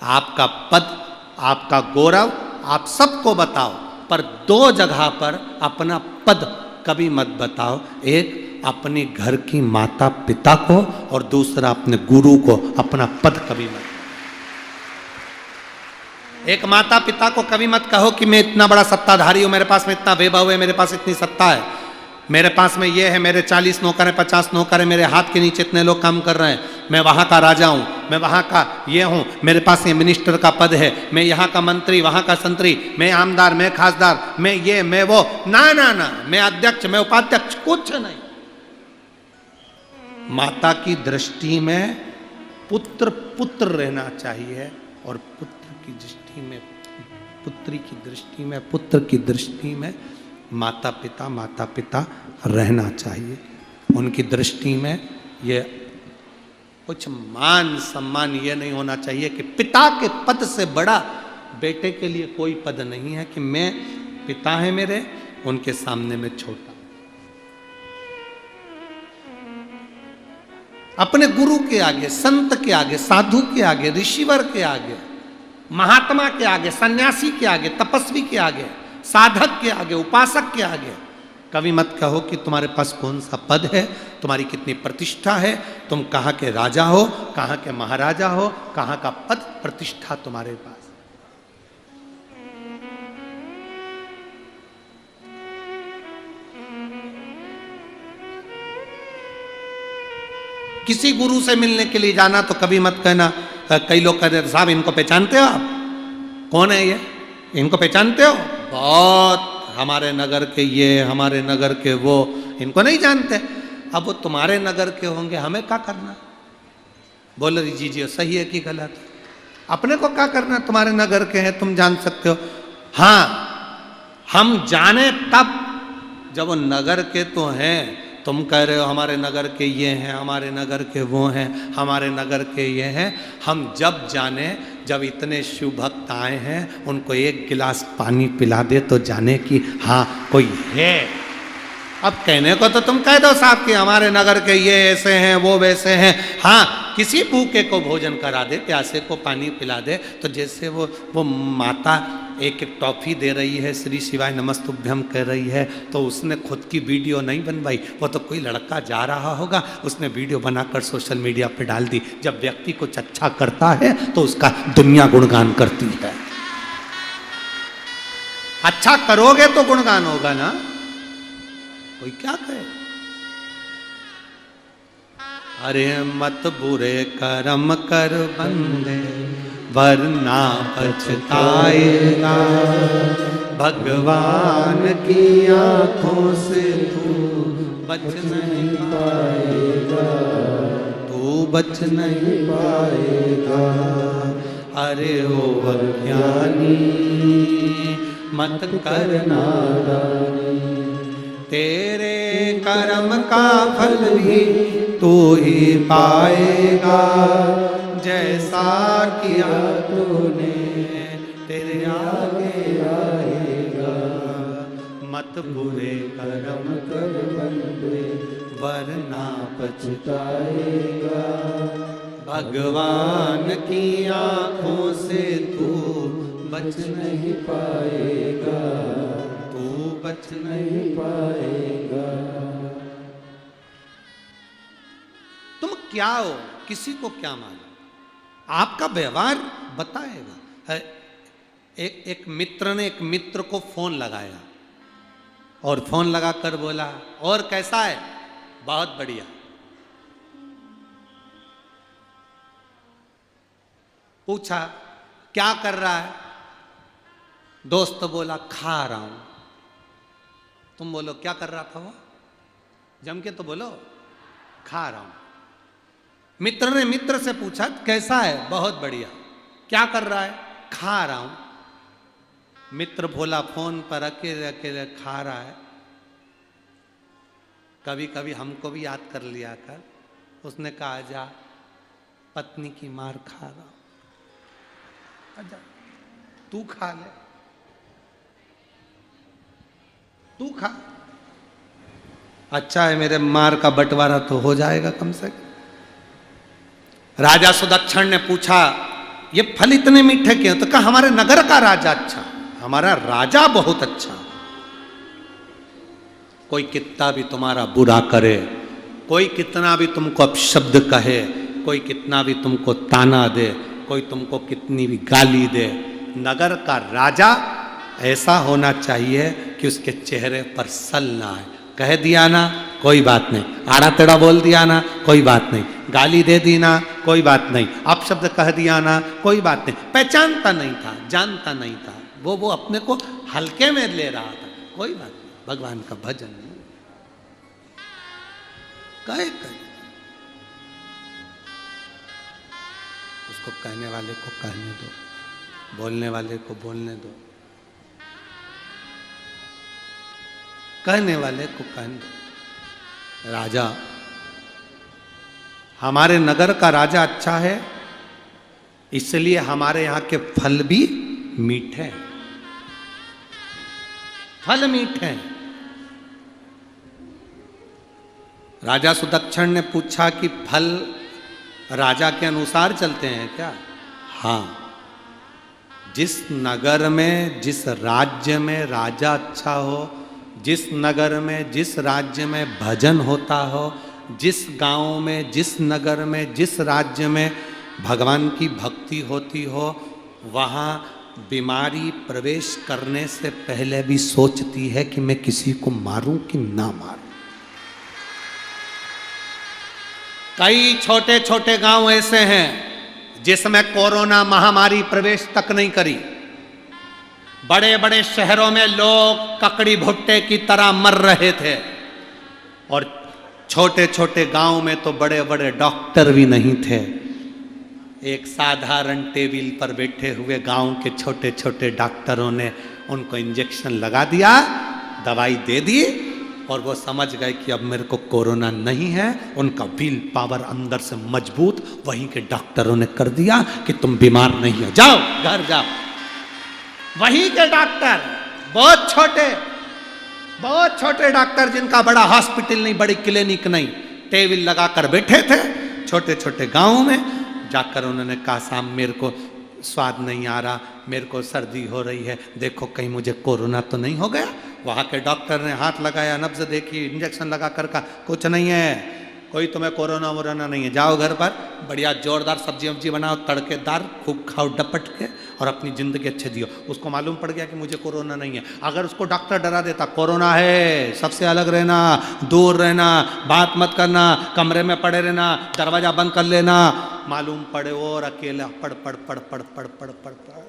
आपका पद, आपका गौरव आप सबको बताओ, पर दो जगह पर अपना पद कभी मत बताओ। एक अपने घर की माता पिता को और दूसरा अपने गुरु को अपना पद कभी मत। एक माता पिता को कभी मत कहो कि मैं इतना बड़ा सत्ताधारी हूं, मेरे पास में इतना वैभव है, मेरे पास इतनी सत्ता है, मेरे पास में ये है, मेरे 40 नौकर हैं, 50 नौकर हैं, मेरे हाथ के नीचे इतने लोग काम कर रहे हैं, मैं वहां का राजा हूं, मैं वहां का ये हूं, मेरे पास ये मिनिस्टर का पद है, मैं यहाँ का मंत्री, वहां का संतरी, मैं आमदार, मैं खासदार, मैं ये मैं वो, ना ना ना, मैं अध्यक्ष, मैं उपाध्यक्ष, कुछ नहीं। माता की दृष्टि में पुत्र पुत्र रहना चाहिए और पुत्र की दृष्टि में, पुत्री की दृष्टि में, पुत्र की दृष्टि में माता पिता रहना चाहिए। उनकी दृष्टि में ये कुछ मान सम्मान ये नहीं होना चाहिए कि पिता के पद से बड़ा बेटे के लिए कोई पद नहीं है, कि मैं पिता है मेरे, उनके सामने में छोटा। अपने गुरु के आगे, संत के आगे, साधु के आगे, ऋषिवर के आगे महात्मा के आगे, सन्यासी के आगे, तपस्वी के आगे, साधक के आगे, उपासक के आगे कभी मत कहो कि तुम्हारे पास कौन सा पद है, तुम्हारी कितनी प्रतिष्ठा है, तुम कहाँ के राजा हो, कहाँ के महाराजा हो, कहाँ का पद प्रतिष्ठा तुम्हारे पास। किसी गुरु से मिलने के लिए जाना तो कभी मत कहना, कई लोग कहते हैं साहब इनको पहचानते हो आप, कौन है ये, इनको पहचानते हो, बहुत हमारे नगर के ये, हमारे नगर के वो, इनको नहीं जानते। अब वो तुम्हारे नगर के होंगे, हमें क्या करना। बोले जी जी सही है कि गलत, अपने को क्या करना, तुम्हारे नगर के हैं, तुम जान सकते हो। हाँ हम जाने तब जब वो नगर के तो हैं, तुम कह रहे हो हमारे नगर के ये हैं, हमारे नगर के वो हैं, हमारे नगर के ये हैं, हम जब जाने, जब इतने शिव भक्त आए हैं उनको एक गिलास पानी पिला दे तो जाने कि हाँ कोई है। अब कहने को तो तुम कह दो साहब कि हमारे नगर के ये ऐसे हैं, वो वैसे हैं, हाँ किसी भूखे को भोजन करा दे, प्यासे को पानी पिला दे, तो जैसे वो माता एक एक टॉफी दे रही है, श्री शिवाय नमस्तुभ्यम कह रही है, तो उसने खुद की वीडियो नहीं बनवाई, वो तो कोई लड़का जा रहा होगा, उसने वीडियो बनाकर सोशल मीडिया पे डाल दी। जब व्यक्ति कुछ अच्छा करता है तो उसका दुनिया गुणगान करती है। अच्छा करोगे तो गुणगान होगा ना, कोई क्या कहे। अरे मत बुरे कर्म कर बंदे वरना पछताएगा, भगवान की आंखों से तू बच नहीं पाएगा, तू बच नहीं पाएगा। अरे ओ अज्ञानी मत करना दानी, तेरे कर्म का फल भी तू ही पाएगा, जैसा किया तूने तेरे आगे आएगा। मत बुरे कर्म कर बंदे वरना पछताएगा, भगवान की आंखों से तू बच नहीं पाएगा, तू बच नहीं पाएगा। तुम क्या हो, किसी को क्या मानो, आपका व्यवहार बताएगा। एक मित्र ने एक मित्र को फोन लगाया और फोन लगाकर बोला और कैसा है, बहुत बढ़िया। पूछा क्या कर रहा है, दोस्त बोला खा रहा हूं। तुम बोलो क्या कर रहा था वो, जम के तो बोलो खा रहा हूं। मित्र ने मित्र से पूछा कैसा है, बहुत बढ़िया। क्या कर रहा है, खा रहा हूं। मित्र बोला फोन पर अकेले अकेले खा रहा है, कभी कभी हमको भी याद कर लिया कर। उसने कहा जा पत्नी की मार खा रहा हूं, आजा तू खा ले, तू खा। अच्छा है मेरे मार का बंटवारा तो हो जाएगा कम से कम। राजा सुदक्षिण ने पूछा ये फल इतने मीठे क्यों, तो कहा हमारे नगर का राजा अच्छा, हमारा राजा बहुत अच्छा। कोई कितना भी तुम्हारा बुरा करे, कोई कितना भी तुमको अपशब्द कहे, कोई कितना भी तुमको ताना दे, कोई तुमको कितनी भी गाली दे, नगर का राजा ऐसा होना चाहिए कि उसके चेहरे पर सल ना आए। कह दिया ना कोई बात नहीं, आड़ा टेढ़ा बोल दिया ना कोई बात नहीं, गाली दे दी ना कोई बात नहीं, अपशब्द कह दिया ना कोई बात नहीं। पहचानता नहीं था, जानता नहीं था, वो अपने को हल्के में ले रहा था, कोई बात नहीं, भगवान का भजन नहीं। कहे उसको कहने वाले को कहने दो, बोलने वाले को बोलने दो, कहने वाले को कहने दो। राजा, हमारे नगर का राजा अच्छा है, इसलिए हमारे यहां के फल भी मीठे हैं, फल मीठे हैं। राजा सुदक्षिण ने पूछा कि फल राजा के अनुसार चलते हैं क्या? हाँ। जिस नगर में जिस राज्य में राजा अच्छा हो, जिस नगर में जिस राज्य में भजन होता हो, जिस गांव में जिस नगर में जिस राज्य में भगवान की भक्ति होती हो, वहाँ बीमारी प्रवेश करने से पहले भी सोचती है कि मैं किसी को मारूं कि ना मारूं। कई छोटे छोटे गांव ऐसे हैं जिसमें कोरोना महामारी प्रवेश तक नहीं करी। बड़े बड़े शहरों में लोग ककड़ी भुट्टे की तरह मर रहे थे, और छोटे छोटे गांव में तो बड़े बड़े डॉक्टर भी नहीं थे। एक साधारण टेबल पर बैठे हुए गांव के छोटे छोटे डॉक्टरों ने उनको इंजेक्शन लगा दिया, दवाई दे दी, और वो समझ गए कि अब मेरे को कोरोना नहीं है। उनका विल पावर अंदर से मजबूत, वहीं के डॉक्टरों ने कर दिया कि तुम बीमार नहीं हो, जाओ घर जाओ। वहीं के डॉक्टर बहुत छोटे डॉक्टर, जिनका बड़ा हॉस्पिटल नहीं, बड़ी क्लिनिक नहीं, टेबल लगाकर बैठे थे छोटे छोटे गांवों में। जाकर उन्होंने कहा, साहब मेरे को स्वाद नहीं आ रहा, मेरे को सर्दी हो रही है, देखो कहीं मुझे कोरोना तो नहीं हो गया। वहाँ के डॉक्टर ने हाथ लगाया, नब्ज देखी, इंजेक्शन लगा कर कहा, कुछ नहीं है, कोई तुम्हें कोरोना वोरोना नहीं है, जाओ घर पर बढ़िया जोरदार सब्जी वब्जी बनाओ, तड़केदार, खूब खाओ डपट के, और अपनी ज़िंदगी अच्छे जियो। उसको मालूम पड़ गया कि मुझे कोरोना नहीं है। अगर उसको डॉक्टर डरा देता, कोरोना है, सबसे अलग रहना, दूर रहना, बात मत करना, कमरे में पड़े रहना, दरवाज़ा बंद कर लेना, मालूम पड़े और अकेला पड़ पड़ पड़ पड़ पड़ पड़ पड़ पड़।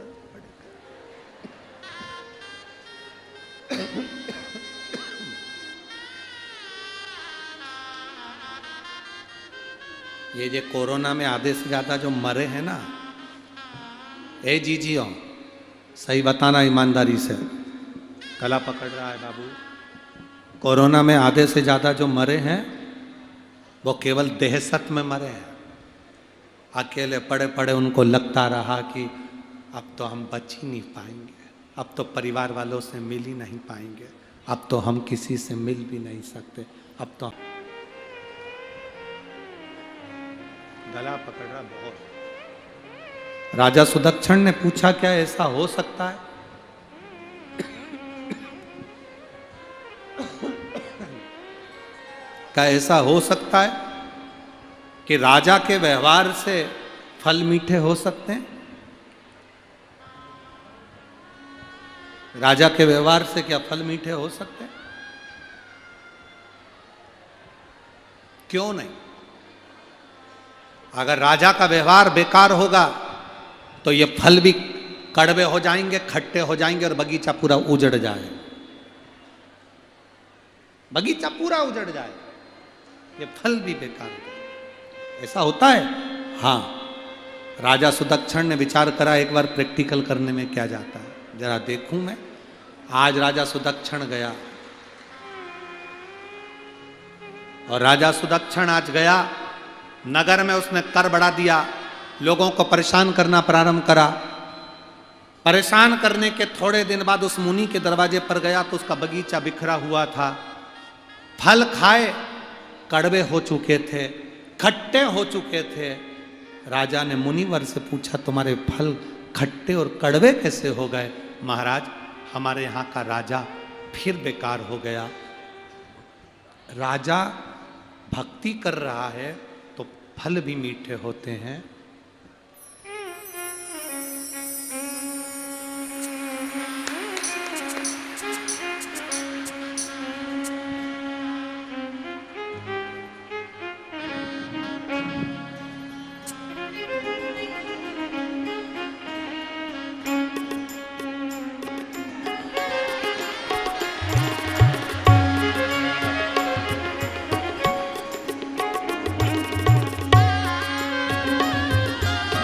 ये जो कोरोना में आधे से ज़्यादा जो मरे हैं ना, ए जीजियो सही बताना ईमानदारी से, गला पकड़ रहा है बाबू। कोरोना में आधे से ज़्यादा जो मरे हैं वो केवल दहशत में मरे हैं। अकेले पड़े पड़े उनको लगता रहा कि अब तो हम बच ही नहीं पाएंगे, अब तो परिवार वालों से मिल ही नहीं पाएंगे, अब तो हम किसी से मिल भी नहीं सकते, अब तो गला पकड़ रहा बहुत। राजा सुदक्षिण ने पूछा, क्या ऐसा हो सकता है? क्या ऐसा हो सकता है कि राजा के व्यवहार से फल मीठे हो सकते हैं? राजा के व्यवहार से क्या फल मीठे हो सकते हैं? क्यों नहीं? अगर राजा का व्यवहार बेकार होगा तो ये फल भी कड़वे हो जाएंगे, खट्टे हो जाएंगे, और बगीचा पूरा उजड़ जाए, बगीचा पूरा उजड़ जाए, ये फल भी बेकार हो जाए। ऐसा होता है? हाँ। राजा सुदक्षिण ने विचार करा, एक बार प्रैक्टिकल करने में क्या जाता है, जरा देखूं मैं। आज राजा सुदक्षिण गया, और राजा सुदक्षिण आज गया नगर में, उसने कर बढ़ा दिया, लोगों को परेशान करना प्रारंभ करा। परेशान करने के थोड़े दिन बाद उस मुनि के दरवाजे पर गया तो उसका बगीचा बिखरा हुआ था, फल खाए कड़वे हो चुके थे, खट्टे हो चुके थे। राजा ने मुनिवर से पूछा, तुम्हारे फल खट्टे और कड़वे कैसे हो गए? महाराज, हमारे यहाँ का राजा फिर बेकार हो गया। राजा भक्ति कर रहा है तो फल भी मीठे होते हैं।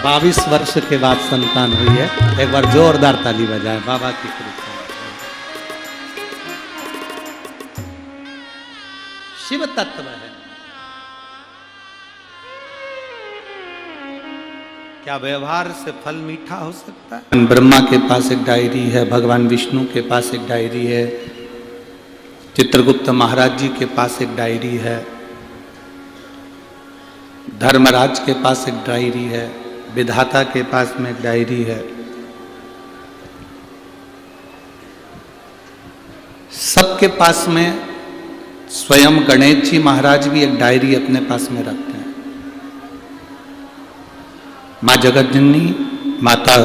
बाईस वर्ष के बाद संतान हुई है। एक बार जोरदार ताली बजाए बाबा की कृपा। शिव तत्व है। क्या व्यवहार से फल मीठा हो सकता है? ब्रह्मा के पास एक डायरी है, भगवान विष्णु के पास एक डायरी है, चित्रगुप्त महाराज जी के पास एक डायरी है, धर्मराज के पास एक डायरी है, विधाता के पास में एक डायरी है। सबके पास में स्वयं गणेश जी महाराज भी एक डायरी अपने पास में रखते हैं। माँ जगतजननी माता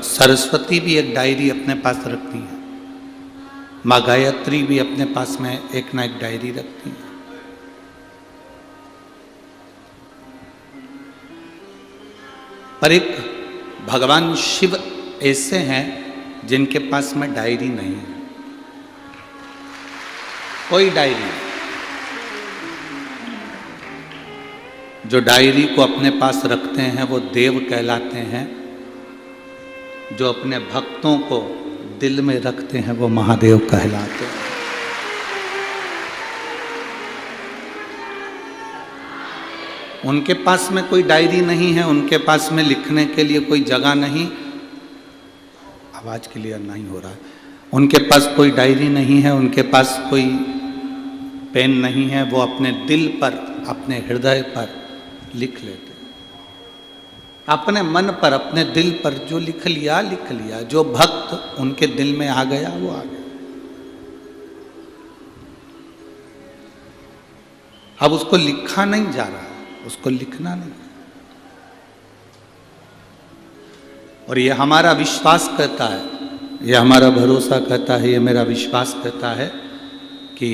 सरस्वती भी एक डायरी अपने पास रखती है। माँ गायत्री भी अपने पास में एक ना एक डायरी रखती है। पर एक भगवान शिव ऐसे हैं जिनके पास में डायरी नहीं है, कोई डायरी नहीं। जो डायरी को अपने पास रखते हैं वो देव कहलाते हैं, जो अपने भक्तों को दिल में रखते हैं वो महादेव कहलाते हैं। उनके पास में कोई डायरी नहीं है, उनके पास में लिखने के लिए कोई जगह नहीं, आवाज क्लियर नहीं हो रहा है, उनके पास कोई डायरी नहीं है, उनके पास कोई पेन नहीं है, वो अपने दिल पर, अपने हृदय पर लिख लेते हैं। अपने मन पर, अपने दिल पर जो लिख लिया लिख लिया, जो भक्त उनके दिल में आ गया वो आ गया। अब उसको लिखा नहीं जा रहा, उसको लिखना नहीं। और ये हमारा विश्वास कहता है, ये हमारा भरोसा कहता है, ये मेरा विश्वास कहता है कि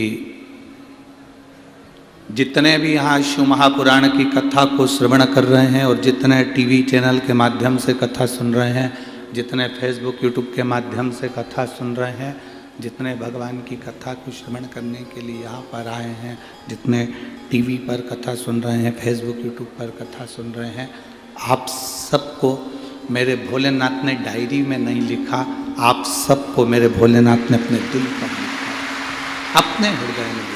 जितने भी यहाँ शिव महापुराण की कथा को श्रवण कर रहे हैं और जितने टीवी चैनल के माध्यम से कथा सुन रहे हैं, जितने फेसबुक यूट्यूब के माध्यम से कथा सुन रहे हैं, जितने भगवान की कथा को श्रवण करने के लिए यहाँ पर आए हैं, जितने टीवी पर कथा सुन रहे हैं, फेसबुक यूट्यूब पर कथा सुन रहे हैं, आप सबको मेरे भोलेनाथ ने डायरी में नहीं लिखा, आप सबको मेरे भोलेनाथ ने अपने दिल पर लिखा, अपने हृदय में लिखा।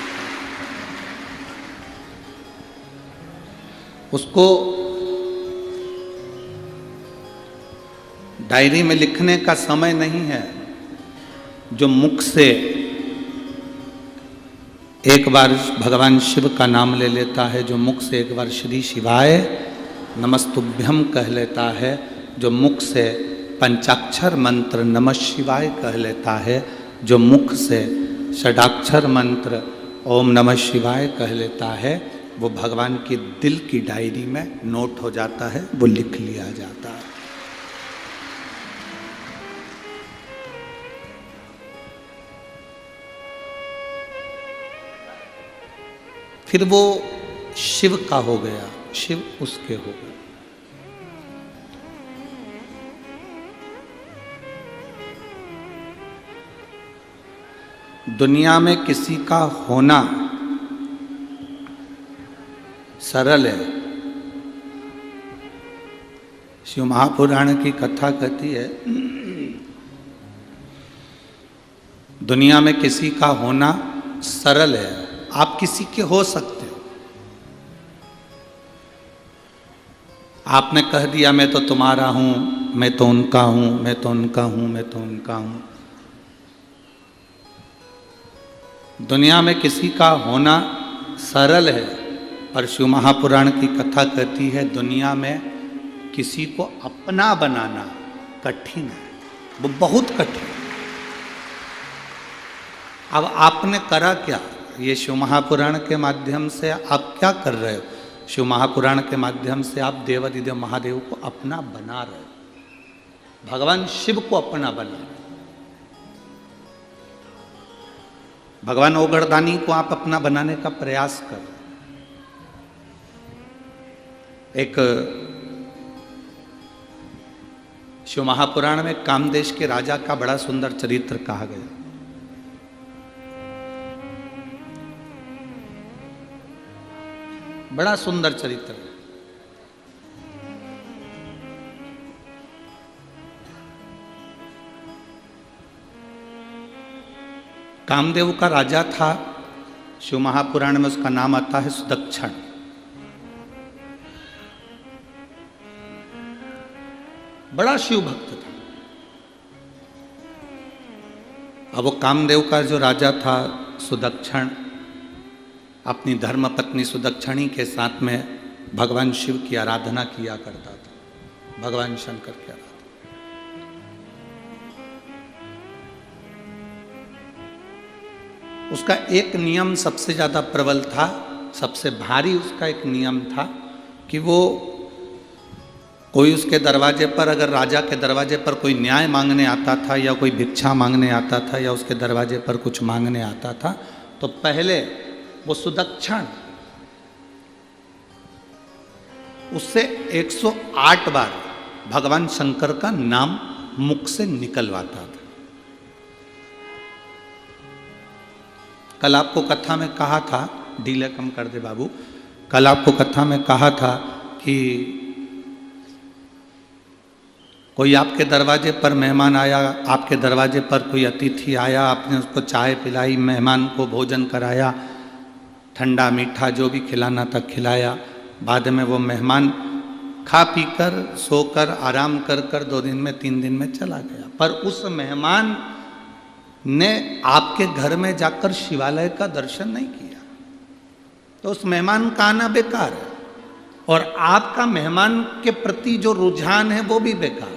उसको डायरी में लिखने का समय नहीं है। जो मुख से एक बार भगवान शिव का नाम ले लेता है, जो मुख से एक बार श्री शिवाय नमस्तुभ्यम कह लेता है, जो मुख से पंचाक्षर मंत्र नमः शिवाय कह लेता है, जो मुख से षडाक्षर मंत्र ओम नमः शिवाय कह लेता है, वो भगवान की दिल की डायरी में नोट हो जाता है, वो लिख लिया जाता है। फिर वो शिव का हो गया, शिव उसके हो गए। दुनिया में किसी का होना सरल है। शिव महापुराण की कथा कहती है, दुनिया में किसी का होना सरल है। आप किसी के हो सकते हो। आपने कह दिया मैं तो तुम्हारा हूं, मैं तो उनका हूं, मैं तो उनका हूं, मैं तो उनका हूं। दुनिया में किसी का होना सरल है, पर शिव महापुराण की कथा कहती है दुनिया में किसी को अपना बनाना कठिन है, वो बहुत कठिन। अब आपने करा क्या? ये शिव महापुराण के माध्यम से आप क्या कर रहे हो? शिव महापुराण के माध्यम से आप देवाधिदेव महादेव को अपना बना रहे हो, भगवान शिव को अपना बना रहे हो। भगवान ओगड़दानी को आप अपना बनाने का प्रयास कर रहे हो। एक शिव महापुराण में कामदेश के राजा का बड़ा सुंदर चरित्र कहा गया। बड़ा सुंदर चरित्र। कामदेव का राजा था, शिव महापुराण में उसका नाम आता है सुदक्षण। बड़ा शिव भक्त था। अब वो कामदेव का जो राजा था सुदक्षण, अपनी धर्म पत्नी सुदक्षिणी के साथ में भगवान शिव की आराधना किया करता था, भगवान शंकर की आराधना। उसका एक नियम सबसे ज़्यादा प्रबल था, सबसे भारी उसका एक नियम था कि वो कोई उसके दरवाजे पर, अगर राजा के दरवाजे पर कोई न्याय मांगने आता था या कोई भिक्षा मांगने आता था या उसके दरवाजे पर कुछ मांगने आता था, तो पहले वो सुदक्षिण उससे 108 बार भगवान शंकर का नाम मुख से निकलवाता था। कल आपको कथा में कहा था, डीले कम कर दे बाबू, कल आपको कथा में कहा था कि कोई आपके दरवाजे पर मेहमान आया, आपके दरवाजे पर कोई अतिथि आया, आपने उसको चाय पिलाई, मेहमान को भोजन कराया, ठंडा मीठा जो भी खिलाना था खिलाया। बाद में वो मेहमान खा पी कर सोकर आराम कर कर 2 दिन में 3 दिन में चला गया, पर उस मेहमान ने आपके घर में जाकर शिवालय का दर्शन नहीं किया, तो उस मेहमान का आना बेकार है और आपका मेहमान के प्रति जो रुझान है वो भी बेकार।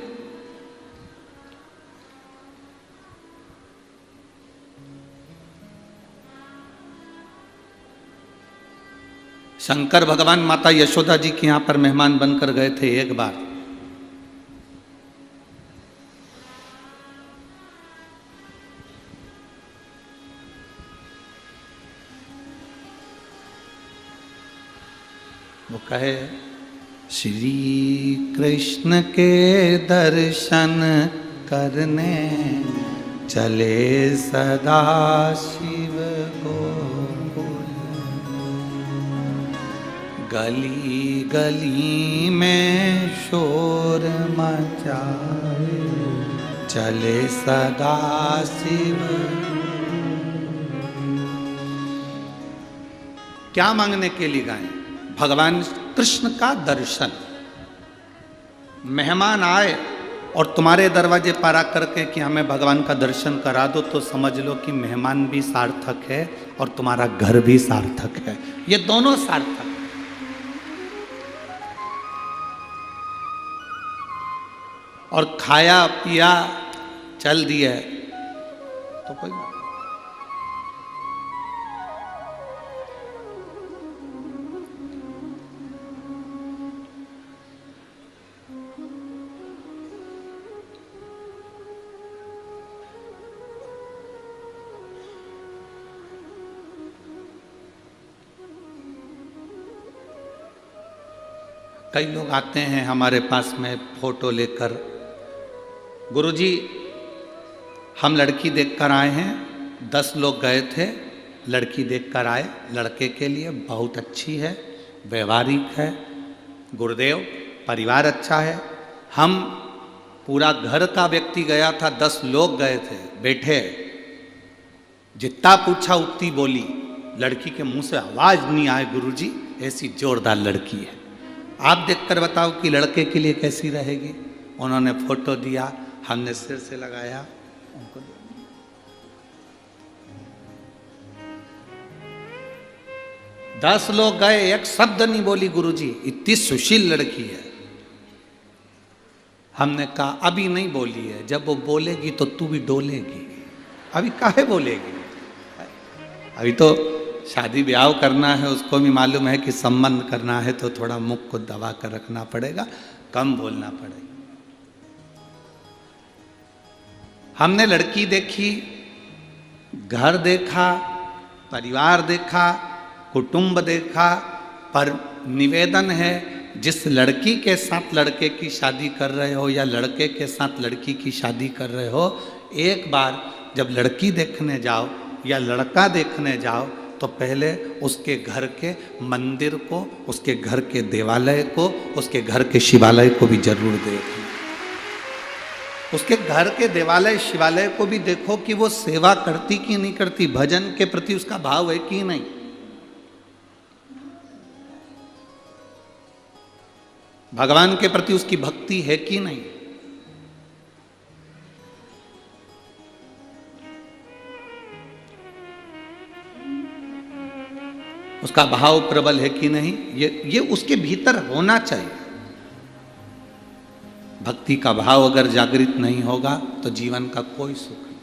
शंकर भगवान माता यशोदा जी के यहां पर मेहमान बनकर गए थे एक बार। वो कहे श्री कृष्ण के दर्शन करने चले सदा शिव गोकुल, गली गली में शोर मचाए चले सदा शिव। क्या मांगने के लिए गए? भगवान कृष्ण का दर्शन। मेहमान आए और तुम्हारे दरवाजे पर आकर के कि हमें भगवान का दर्शन करा दो, तो समझ लो कि मेहमान भी सार्थक है और तुम्हारा घर भी सार्थक है, ये दोनों सार्थक। और खाया पिया चल दिया तो कोई बात। कई लोग आते हैं हमारे पास में फोटो लेकर, गुरुजी हम लड़की देखकर आए हैं, 10 लोग गए थे, लड़की देखकर आए, लड़के के लिए बहुत अच्छी है, व्यवहारिक है, गुरुदेव परिवार अच्छा है। हम पूरा घर का व्यक्ति गया था, 10 लोग गए थे, बैठे, जितना पूछा उतनी बोली, लड़की के मुंह से आवाज नहीं आए गुरुजी ऐसी जोरदार लड़की है, आप देखकर बताओ कि लड़के के लिए कैसी रहेगी। उन्होंने फोटो दिया, हमने सिर से लगाया, उनको 10 लोग गए, एक शब्द नहीं बोली गुरुजी, इतनी सुशील लड़की है। हमने कहा अभी नहीं बोली है, जब वो बोलेगी तो तू भी डोलेगी, अभी काहे बोलेगी, अभी तो शादी ब्याह करना है, उसको भी मालूम है कि संबंध करना है तो थोड़ा मुख को दबा कर रखना पड़ेगा, कम बोलना पड़ेगा। हमने लड़की देखी, घर देखा, परिवार देखा, कुटुंब देखा, पर निवेदन है जिस लड़की के साथ लड़के की शादी कर रहे हो या लड़के के साथ लड़की की शादी कर रहे हो, एक बार जब लड़की देखने जाओ या लड़का देखने जाओ तो पहले उसके घर के मंदिर को, उसके घर के देवालय को, उसके घर के शिवालय को भी जरूर देखो। उसके घर के देवालय शिवालय को भी देखो कि वो सेवा करती कि नहीं करती, भजन के प्रति उसका भाव है कि नहीं। भगवान के प्रति उसकी भक्ति है कि नहीं। उसका भाव प्रबल है कि नहीं, ये उसके भीतर होना चाहिए। भक्ति का भाव अगर जागृत नहीं होगा तो जीवन का कोई सुख नहीं।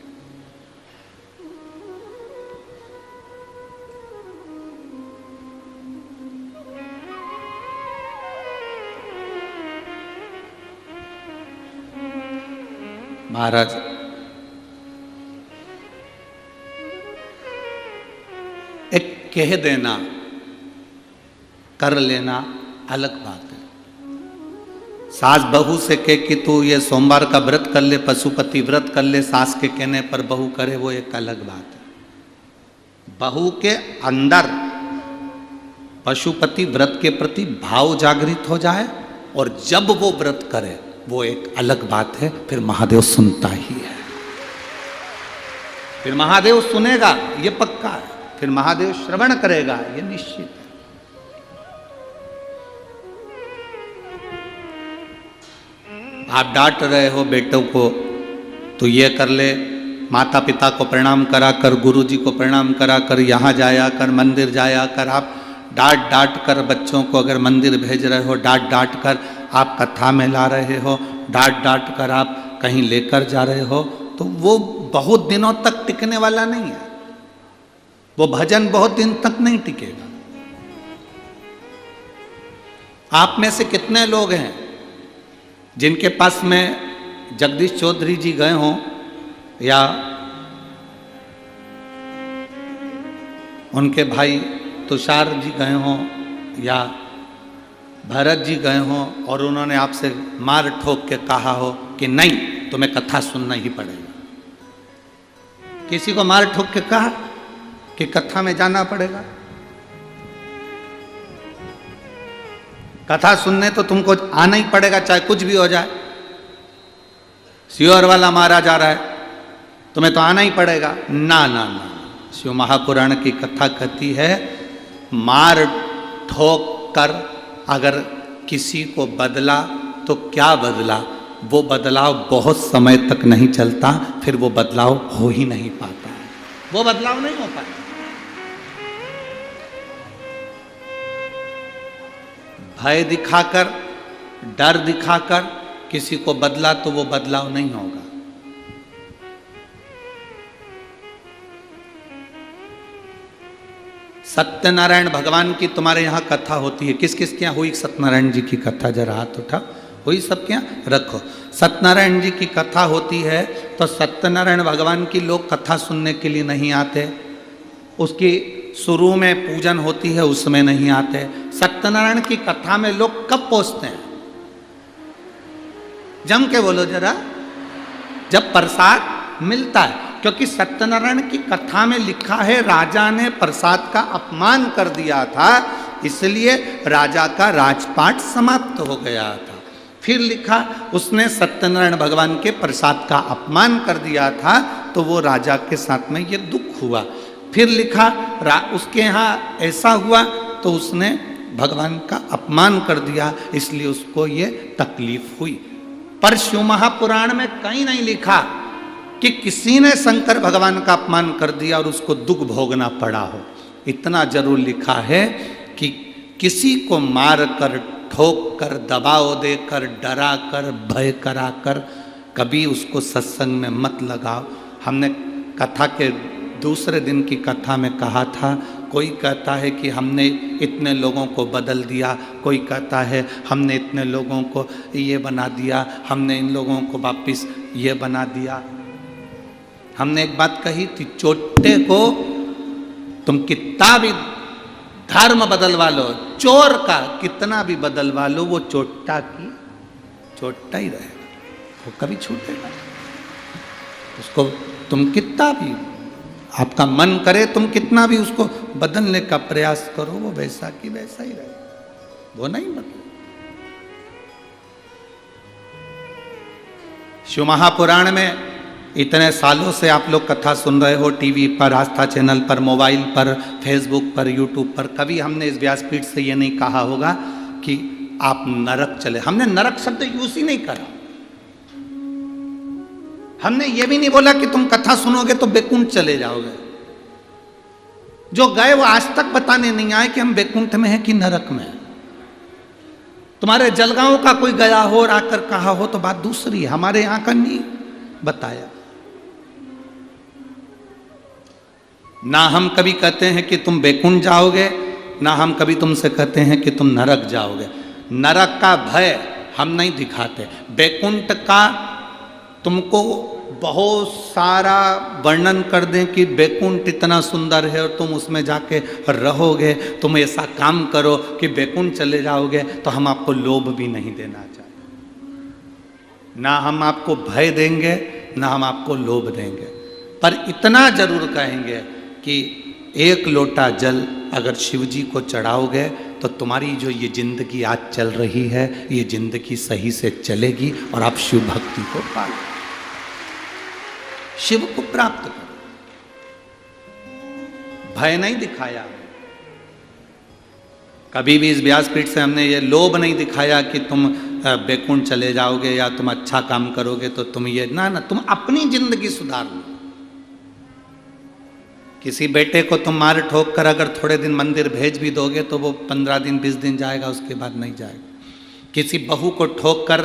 महाराज एक कह देना कर लेना अलग बात है। सास बहू से कह कि तू ये सोमवार का व्रत कर ले, पशुपति व्रत कर ले, सास के कहने पर बहू करे, वो एक अलग बात है। बहू के अंदर पशुपति व्रत के प्रति भाव जागृत हो जाए और जब वो व्रत करे वो एक अलग बात है, फिर महादेव सुनता ही है। फिर महादेव सुनेगा ये पक्का है, फिर महादेव श्रवण करेगा ये निश्चित है। आप डांट रहे हो बेटों को तो ये कर ले, माता पिता को प्रणाम करा कर, गुरु जी को प्रणाम करा कर, यहाँ जाया कर, मंदिर जाया कर। आप डांट डांट कर बच्चों को अगर मंदिर भेज रहे हो, डांट डांट कर आप कथा में ला रहे हो, डांट डांट कर आप कहीं लेकर जा रहे हो, तो वो बहुत दिनों तक टिकने वाला नहीं है। वो भजन बहुत दिन तक नहीं टिकेगा। आप में से कितने लोग हैं जिनके पास में जगदीश चौधरी जी गए हों या उनके भाई तुषार जी गए हों या भरत जी गए हों और उन्होंने आपसे मार ठोक के कहा हो कि नहीं तुम्हें कथा सुनना ही पड़ेगा? किसी को मार ठोक के कहा कि कथा में जाना पड़ेगा? कथा सुनने तो तुमको आना ही पड़ेगा, चाहे कुछ भी हो जाए। सियोर वाला मारा जा रहा है, तुम्हें तो आना ही पड़ेगा। ना ना ना, शिव महापुराण की कथा कहती है मार ठोक कर अगर किसी को बदला तो क्या बदला, वो बदलाव बहुत समय तक नहीं चलता, फिर वो बदलाव हो ही नहीं पाता है, वो बदलाव नहीं हो पाता। भय दिखाकर, डर दिखाकर किसी को बदला तो वो बदलाव नहीं होगा। सत्यनारायण भगवान की तुम्हारे यहाँ कथा होती है, किस किस के यहाँ हुई सत्यनारायण जी की कथा? जरा हाथ उठा, हुई सबके यहाँ? रखो। सत्यनारायण जी की कथा होती है तो सत्यनारायण भगवान की लोग कथा सुनने के लिए नहीं आते, उसकी शुरू में पूजन होती है उसमें नहीं आते। सत्यनारायण की कथा में लोग कब पहुंचते हैं? जम के बोलो जरा, जब प्रसाद मिलता है। क्योंकि सत्यनारायण की कथा में लिखा है राजा ने प्रसाद का अपमान कर दिया था, इसलिए राजा का राजपाट समाप्त हो गया था। फिर लिखा उसने सत्यनारायण भगवान के प्रसाद का अपमान कर दिया था तो वो राजा के साथ में ये दुख हुआ। फिर लिखा उसके यहाँ ऐसा हुआ तो उसने भगवान का अपमान कर दिया, इसलिए उसको ये तकलीफ हुई। पर शिव महापुराण में कहीं नहीं लिखा कि किसी ने शंकर भगवान का अपमान कर दिया और उसको दुख भोगना पड़ा हो। इतना जरूर लिखा है कि किसी को मार कर, ठोक कर, दबाव देकर, डरा कर, भय करा कर कभी उसको सत्संग में मत लगाओ। हमने कथा के दूसरे दिन की कथा में कहा था, कोई कहता है कि हमने इतने लोगों को बदल दिया, कोई कहता है हमने इतने लोगों को ये बना दिया, हमने इन लोगों को वापिस ये बना दिया। हमने एक बात कही थी, चोटे को तुम कितना भी धर्म बदलवा लो, चोर का कितना भी बदलवा लो, वो चोटा की चोटा ही रहेगा, वो कभी छूटेगा। उसको तुम कितना भी, आपका मन करे तुम कितना भी उसको बदलने का प्रयास करो, वो वैसा की वैसा ही रहेगा, वो नहीं बदले। शिव महापुराण में इतने सालों से आप लोग कथा सुन रहे हो, टीवी पर, आस्था चैनल पर, मोबाइल पर, फेसबुक पर, यूट्यूब पर। कभी हमने इस व्यासपीठ से ये नहीं कहा होगा कि आप नरक चले। हमने नरक शब्द यूज ही नहीं करा। हमने ये भी नहीं बोला कि तुम कथा सुनोगे तो बैकुंठ चले जाओगे। जो गए वो आज तक बताने नहीं आए कि हम बैकुंठ में हैं कि नरक में हैं। तुम्हारे जलगांव का कोई गया हो और आकर कहा हो तो बात दूसरी है, हमारे यहां का नहीं बताया। ना हम कभी कहते हैं कि तुम बैकुंठ जाओगे, ना हम कभी तुमसे कहते हैं कि तुम नरक जाओगे। नरक का भय हम नहीं दिखाते, बैकुंठ का तुमको बहुत सारा वर्णन कर दें कि बैकुंठ इतना सुंदर है और तुम उसमें जाके रहोगे, तुम ऐसा काम करो कि बैकुंठ चले जाओगे, तो हम आपको लोभ भी नहीं देना चाहते। ना हम आपको भय देंगे, ना हम आपको लोभ देंगे, पर इतना जरूर कहेंगे कि एक लोटा जल अगर शिव जी को चढ़ाओगे तो तुम्हारी जो ये जिंदगी आज चल रही है, ये जिंदगी सही से चलेगी और आप शिव भक्ति को पाओगे, शिव को प्राप्त करो। भय नहीं दिखाया कभी भी इस व्यासपीठ से, हमने ये लोभ नहीं दिखाया कि तुम बैकुंठ चले जाओगे या तुम अच्छा काम करोगे तो तुम ये ना, तुम अपनी जिंदगी सुधार लो। किसी बेटे को तुम मार ठोक कर अगर थोड़े दिन मंदिर भेज भी दोगे तो वो 15 दिन 20 दिन जाएगा, उसके बाद नहीं जाएगा। किसी बहू को ठोक कर,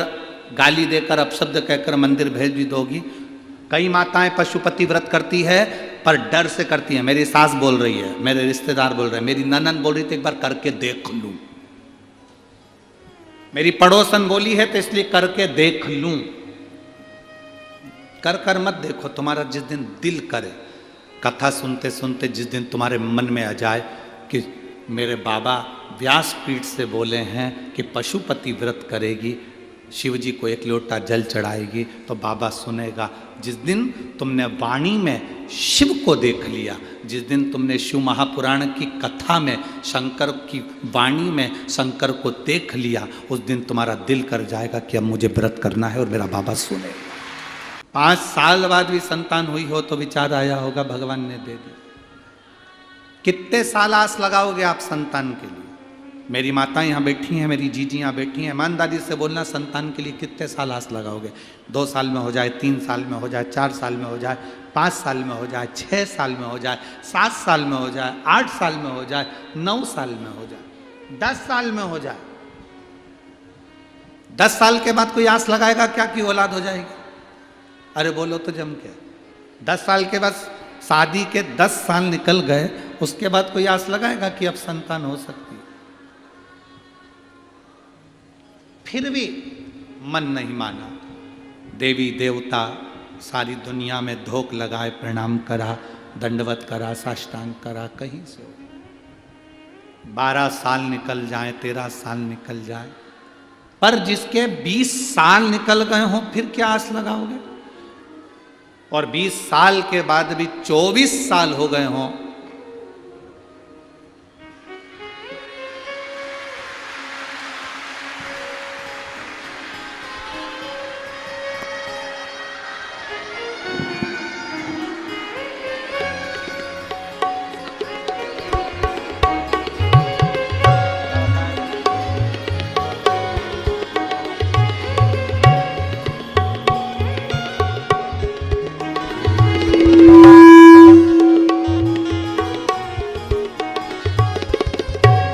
गाली देकर, अपशब्द कहकर मंदिर भेज भी दोगी। कई माताएं पशुपति व्रत करती है पर डर से करती है। मेरी सास बोल रही है, मेरे रिश्तेदार बोल रहे हैं, मेरी ननद बोल रही थी एक बार करके देख लूं, मेरी पड़ोसन बोली है तो इसलिए करके देख लूं। कर कर मत देखो, तुम्हारा जिस दिन दिल करे, कथा सुनते सुनते जिस दिन तुम्हारे मन में आ जाए कि मेरे बाबा व्यासपीठ से बोले हैं कि पशुपति व्रत करेगी, शिव जी को एक लोटा जल चढ़ाएगी, तो बाबा सुनेगा। जिस दिन तुमने वाणी में शिव को देख लिया, जिस दिन तुमने शिव महापुराण की कथा में शंकर की वाणी में शंकर को देख लिया, उस दिन तुम्हारा दिल कर जाएगा कि अब मुझे व्रत करना है और मेरा बाबा सुनेगा। 5 साल बाद भी संतान हुई हो तो विचार आया होगा भगवान ने दे दी। कितने साल आस लगाओगे आप संतान के लिए? मेरी माता यहाँ बैठी हैं, मेरी जीजी यहाँ बैठी हैं, ईमानदारी से बोलना, संतान के लिए कितने साल आस लगाओगे? 2 साल में हो जाए, 3 साल में हो जाए, 4 साल में हो जाए, 5 साल में हो जाए, 6 साल में हो जाए, 7 साल में हो जाए, 8 साल में हो जाए, 9 साल में हो जाए, 10 साल में हो जाए। 10 साल के बाद कोई आस लगाएगा क्या कि औलाद हो जाएगी? अरे बोलो तो जम के। 10 साल के बाद शादी के 10 साल निकल गए, उसके बाद कोई आस लगाएगा कि अब संतान हो सकती है? फिर भी मन नहीं माना। देवी देवता सारी दुनिया में धोख लगाए, प्रणाम करा, दंडवत करा, साष्टांग करा, कहीं से 12 साल निकल जाए, 13 साल निकल जाए, पर जिसके 20 साल निकल गए हों फिर क्या आस लगाओगे? और 20 साल के बाद भी 24 साल हो गए हों,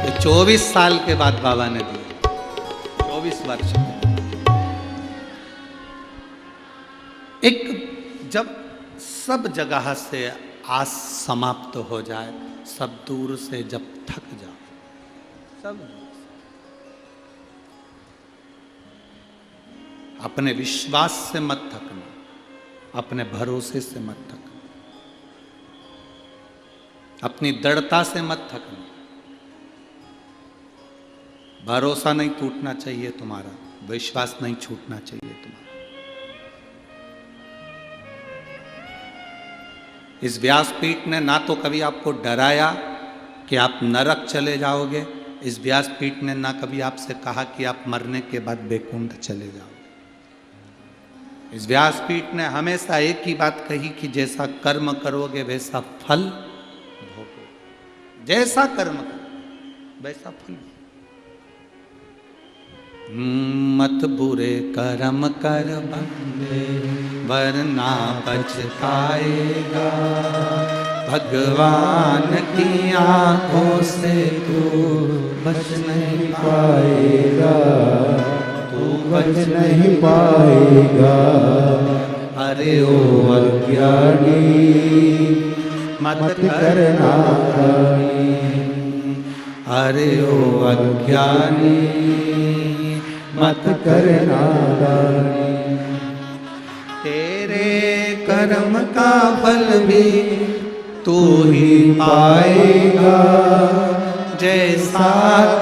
तो 24 साल के बाद बाबा ने दिया, 24 वर्ष में। एक जब सब जगह से आस समाप्त हो जाए, सब दूर से जब थक जाओ, सब अपने विश्वास से मत थकना, अपने भरोसे से मत थकना, अपनी दृढ़ता से मत थकना। भरोसा नहीं टूटना चाहिए तुम्हारा, विश्वास नहीं छूटना चाहिए तुम्हारा। इस व्यासपीठ ने ना तो कभी आपको डराया कि आप नरक चले जाओगे, इस व्यासपीठ ने ना कभी आपसे कहा कि आप मरने के बाद बैकुंठ चले जाओगे। इस व्यासपीठ ने हमेशा एक ही बात कही कि जैसा कर्म करोगे वैसा फल भोगोगे, जैसा कर्म करो वैसा फल। मत बुरे कर्म कर बंदे वरना पछताएगा, भगवान की आंखों से तू बच नहीं पाएगा, तू बच नहीं पाएगा। अरे ओ अज्ञानी मत करना, अरे ओ अज्ञानी मत करना। तेरे कर्म का फल भी तू ही पाएगा, जैसा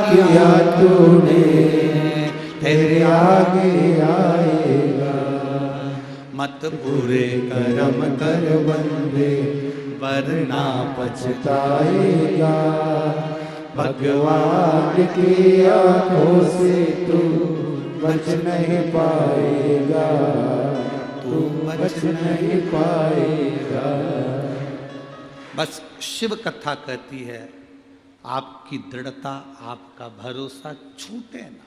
किया तूने तेरे आगे आएगा। मत बुरे कर्म कर बंदे वरना पछताएगा, भगवान की आंखों से तू बच नहीं पाएगा, तू बच नहीं पाएगा। बस शिव कथा कहती है आपकी दृढ़ता, आपका भरोसा छूटे ना।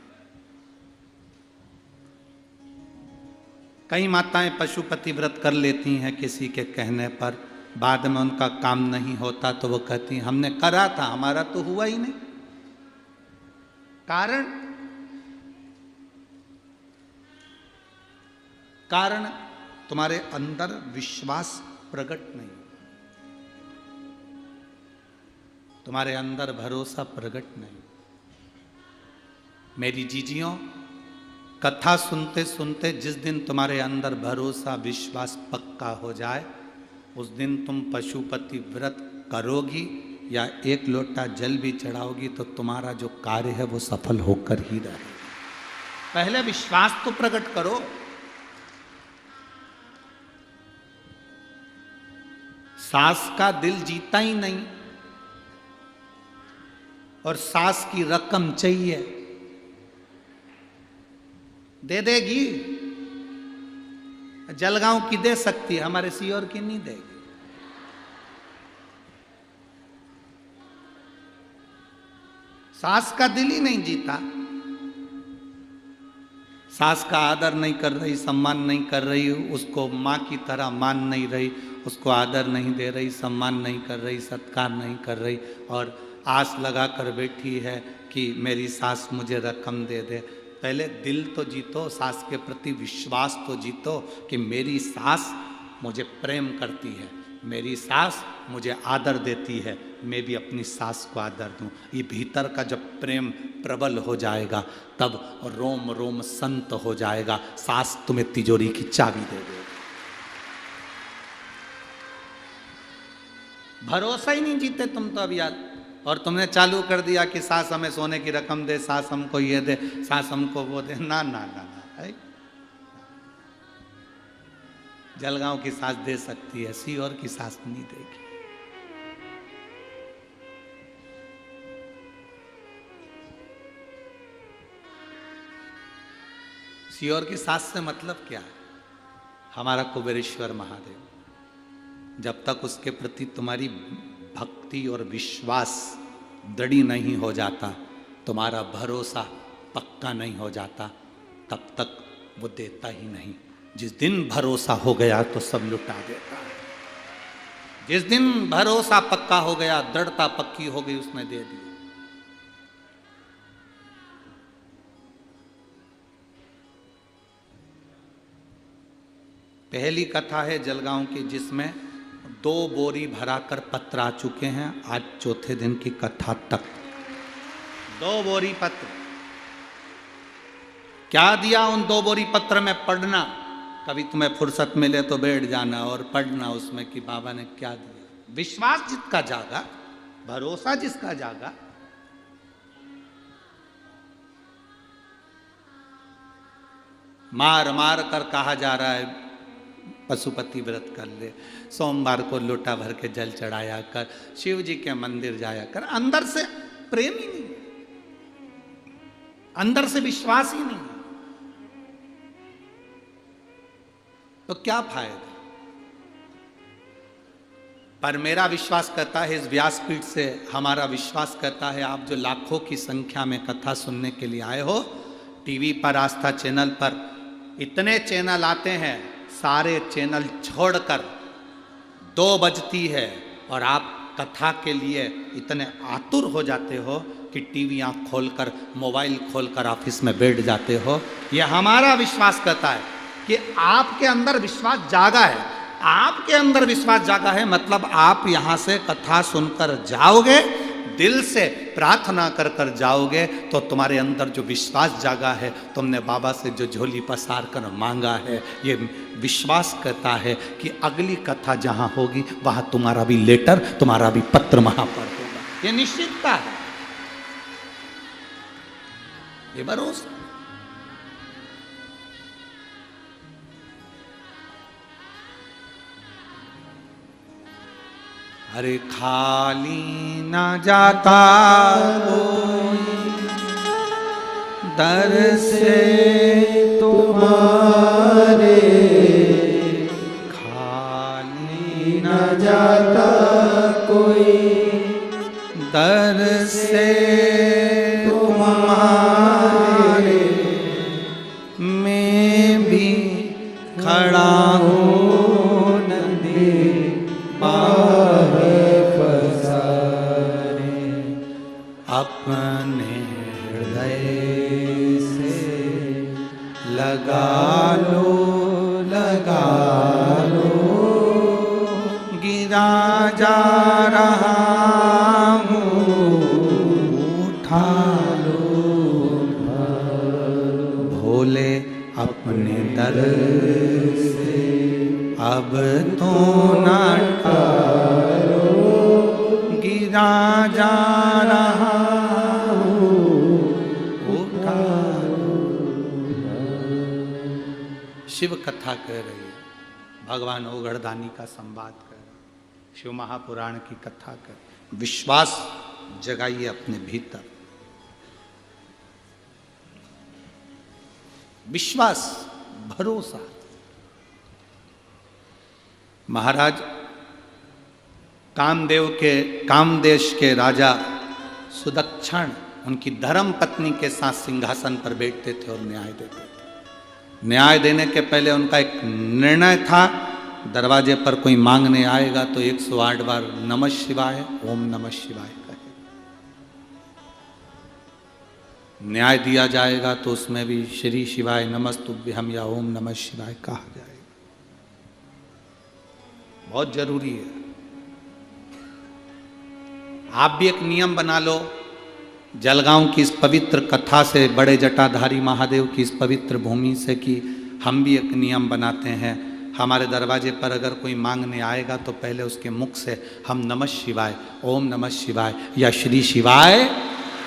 कई माताएं पशुपति व्रत कर लेती हैं किसी के कहने पर, बाद में उनका काम नहीं होता तो वो कहती हैं हमने करा था, हमारा तो हुआ ही नहीं। कारण तुम्हारे अंदर विश्वास प्रकट नहीं, तुम्हारे अंदर भरोसा प्रकट नहीं। मेरी जीजियों, कथा सुनते सुनते जिस दिन तुम्हारे अंदर भरोसा विश्वास पक्का हो जाए, उस दिन तुम पशुपति व्रत करोगी या एक लोटा जल भी चढ़ाओगी तो तुम्हारा जो कार्य है वो सफल होकर ही रहेगा। पहले विश्वास तो प्रकट करो। सास का दिल जीता ही नहीं और सास की रकम चाहिए, दे देगी। जलगांव की दे सकती है, हमारे सीहोर की नहीं देगी। सास का दिल ही नहीं जीता, सास का आदर नहीं कर रही, सम्मान नहीं कर रही, उसको माँ की तरह मान नहीं रही, उसको आदर नहीं दे रही, सम्मान नहीं कर रही, सत्कार नहीं कर रही, और आस लगा कर बैठी है कि मेरी सास मुझे रकम दे दे। पहले दिल तो जीतो, सास के प्रति विश्वास तो जीतो कि मेरी सास मुझे प्रेम करती है, मेरी सास मुझे आदर देती है, मैं भी अपनी सास को आदर दूं। ये भीतर का जब प्रेम प्रबल हो जाएगा तब रोम रोम संत हो जाएगा, सास तुम्हें तिजोरी की चाबी दे देगी। भरोसा ही नहीं जीते तुम तो अब यार, और तुमने चालू कर दिया कि सास हमें सोने की रकम दे, सास हमको ये दे, सास हमको वो दे। ना ना ना ना, जलगांव की सास दे सकती है, सीहोर की सास नहीं देगी। सीहोर की सास से मतलब क्या है? हमारा कुबेरेश्वर महादेव। जब तक उसके प्रति तुम्हारी भक्ति और विश्वास दृढ़ नहीं हो जाता, तुम्हारा भरोसा पक्का नहीं हो जाता, तब तक वो देता ही नहीं। जिस दिन भरोसा हो गया तो सब लुटा देता है। जिस दिन भरोसा पक्का हो गया, दृढ़ता पक्की हो गई, उसने दे दी। पहली कथा है जलगांव की जिसमें 2 बोरी भराकर पत्र आ चुके हैं। आज चौथे दिन की कथा तक 2 बोरी पत्र। क्या दिया उन 2 बोरी पत्र में? पढ़ना। कभी तुम्हें फुर्सत मिले तो बैठ जाना और पढ़ना उसमें कि बाबा ने क्या दिया। विश्वास जिसका जागा, भरोसा जिसका जागा, मार मार कर कहा जा रहा है पशुपति व्रत कर ले, सोमवार को लोटा भर के जल चढ़ाया कर, शिव जी के मंदिर जाया कर। अंदर से प्रेम ही नहीं, अंदर से विश्वास ही नहीं, तो क्या फायदा? पर मेरा विश्वास कहता है, इस व्यासपीठ से हमारा विश्वास कहता है, आप जो लाखों की संख्या में कथा सुनने के लिए आए हो, टीवी पर, आस्था चैनल पर इतने चैनल आते हैं, सारे चैनल छोड़कर 2 बजती है और आप कथा के लिए इतने आतुर हो जाते हो कि टीवी आँख खोलकर, मोबाइल खोलकर ऑफिस में बैठ जाते हो। यह हमारा विश्वास कहता है कि आपके अंदर विश्वास जागा है। आपके अंदर विश्वास जागा है मतलब आप यहाँ से कथा सुनकर जाओगे, दिल से प्रार्थना कर कर जाओगे, तो तुम्हारे अंदर जो विश्वास जागा है, तुमने बाबा से जो झोली पसार कर मांगा है, ये विश्वास कहता है कि अगली कथा जहां होगी वहां तुम्हारा भी लेटर, तुम्हारा भी पत्र वहां पर होगा। ये निश्चितता है, ये भरोसा। अरे खाली ना जाता कोई दर से तुम्हारे, खाली ना जाता कोई दर से तुम्हारे, मैं भी खड़ा हूँ नदी पार पसारे, अपने हृदय से लगा लो, लगा लो, गिरा जा रहा हूँ, उठा लो, भोले अपने दर से अब तो ना टालो, गिरा जा रहा हूँ, उठा लो। शिव कथा कह रही है, भगवान ओगढ़दानी का संवाद कर रहे, शिव महापुराण की कथा कर, विश्वास जगाइए अपने भीतर, विश्वास, भरोसा। महाराज कामदेश के राजा सुदक्षण उनकी धर्म पत्नी के साथ सिंहासन पर बैठते थे और न्याय देते थे। न्याय देने के पहले उनका एक निर्णय था, दरवाजे पर कोई मांगने आएगा तो 108 बार नमः शिवाय, ओम नमः शिवाय कहे। न्याय दिया जाएगा तो उसमें भी श्री शिवाय नमस्तुभ्यम या ओम नमः शिवाय कहा जाएगा। बहुत जरूरी है। आप भी एक नियम बना लो, जलगांव की इस पवित्र कथा से, बड़े जटाधारी महादेव की इस पवित्र भूमि से, कि हम भी एक नियम बनाते हैं, हमारे दरवाजे पर अगर कोई मांगने आएगा तो पहले उसके मुख से हम नमः शिवाय, ओम नमः शिवाय या श्री शिवाय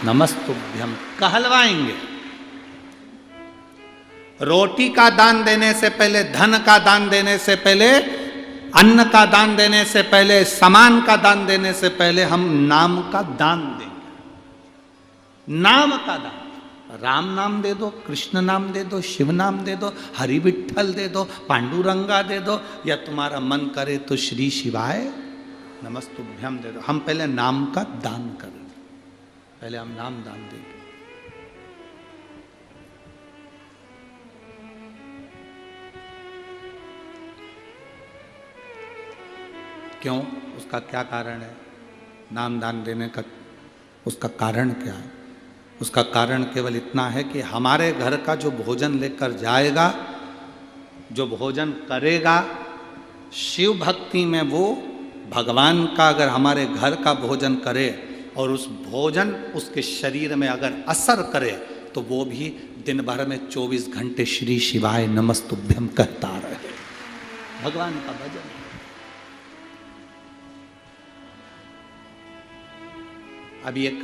नमस्तुभ्यम कहलवाएंगे। रोटी का दान देने से पहले, धन का दान देने से पहले, अन्न का दान देने से पहले, सामान का दान देने से पहले हम नाम का दान देंगे। नाम का दान, राम नाम दे दो, कृष्ण नाम दे दो, शिव नाम दे दो, हरि विठ्ठल दे दो, पांडुरंगा दे दो, या तुम्हारा मन करे तो श्री शिवाय नमस्तुभ्यम दे दो। हम पहले नाम का दान करें, पहले हम नाम दान देंगे। क्यों? उसका क्या कारण है? नाम दान देने का उसका कारण क्या है? उसका कारण केवल इतना है कि हमारे घर का जो भोजन लेकर जाएगा, जो भोजन करेगा, शिव भक्ति में वो भगवान का अगर हमारे घर का भोजन करे और उस भोजन उसके शरीर में अगर असर करे तो वो भी दिन भर में 24 घंटे श्री शिवाय नमस्तुभ्यम कहता रहे। भगवान का भजन। अभी एक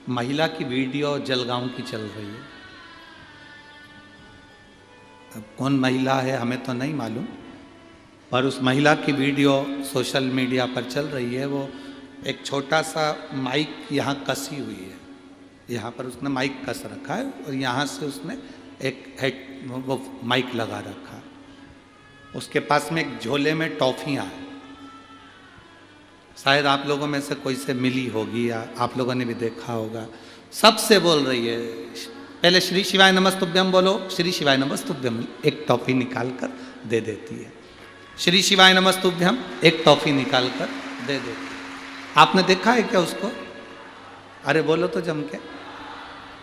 महिला की वीडियो जलगांव की चल रही है। अब कौन महिला है हमें तो नहीं मालूम, पर उस महिला की वीडियो सोशल मीडिया पर चल रही है। वो एक छोटा सा माइक यहाँ कसी हुई है, यहाँ पर उसने माइक कस रखा है और यहाँ से उसने एक हेड वो माइक लगा रखा है। उसके पास में एक झोले में टॉफियाँ हैं, शायद आप लोगों में से कोई से मिली होगी या आप लोगों ने भी देखा होगा। सबसे बोल रही है, पहले श्री शिवाय नमस्तुभ्यम बोलो, श्री शिवाय नमस्तुभ्यम, एक टॉफी निकाल कर दे देती है। श्री शिवाय नमस्तुभ्यम, एक टॉफी निकाल कर दे देती है। आपने देखा है क्या उसको? अरे बोलो तो जम के।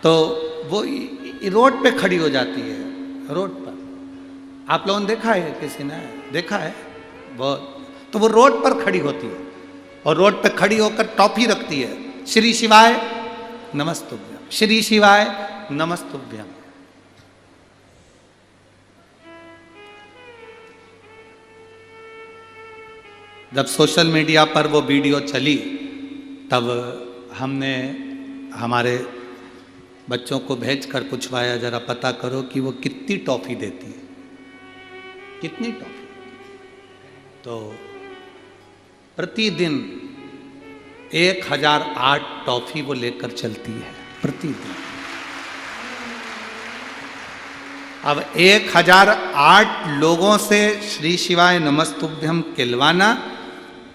तो वो रोड पे खड़ी हो जाती है, रोड पर। आप लोगों ने देखा है, किसी ने देखा है? वो तो वो रोड पर खड़ी होती है और रोड पे खड़ी होकर टॉफी रखती है, श्री शिवाय नमस्तुभ्यम, श्री शिवाय नमस्तुभ्यम। जब सोशल मीडिया पर वो वीडियो चली तब हमने हमारे बच्चों को भेजकर पूछवाया, जरा पता करो कि वो कितनी टॉफी देती है, कितनी टॉफी। तो प्रतिदिन 1008 टॉफी वो लेकर चलती है प्रतिदिन। अब 1008 लोगों से श्री शिवाय नमस्तुभ्यम कहलवाना,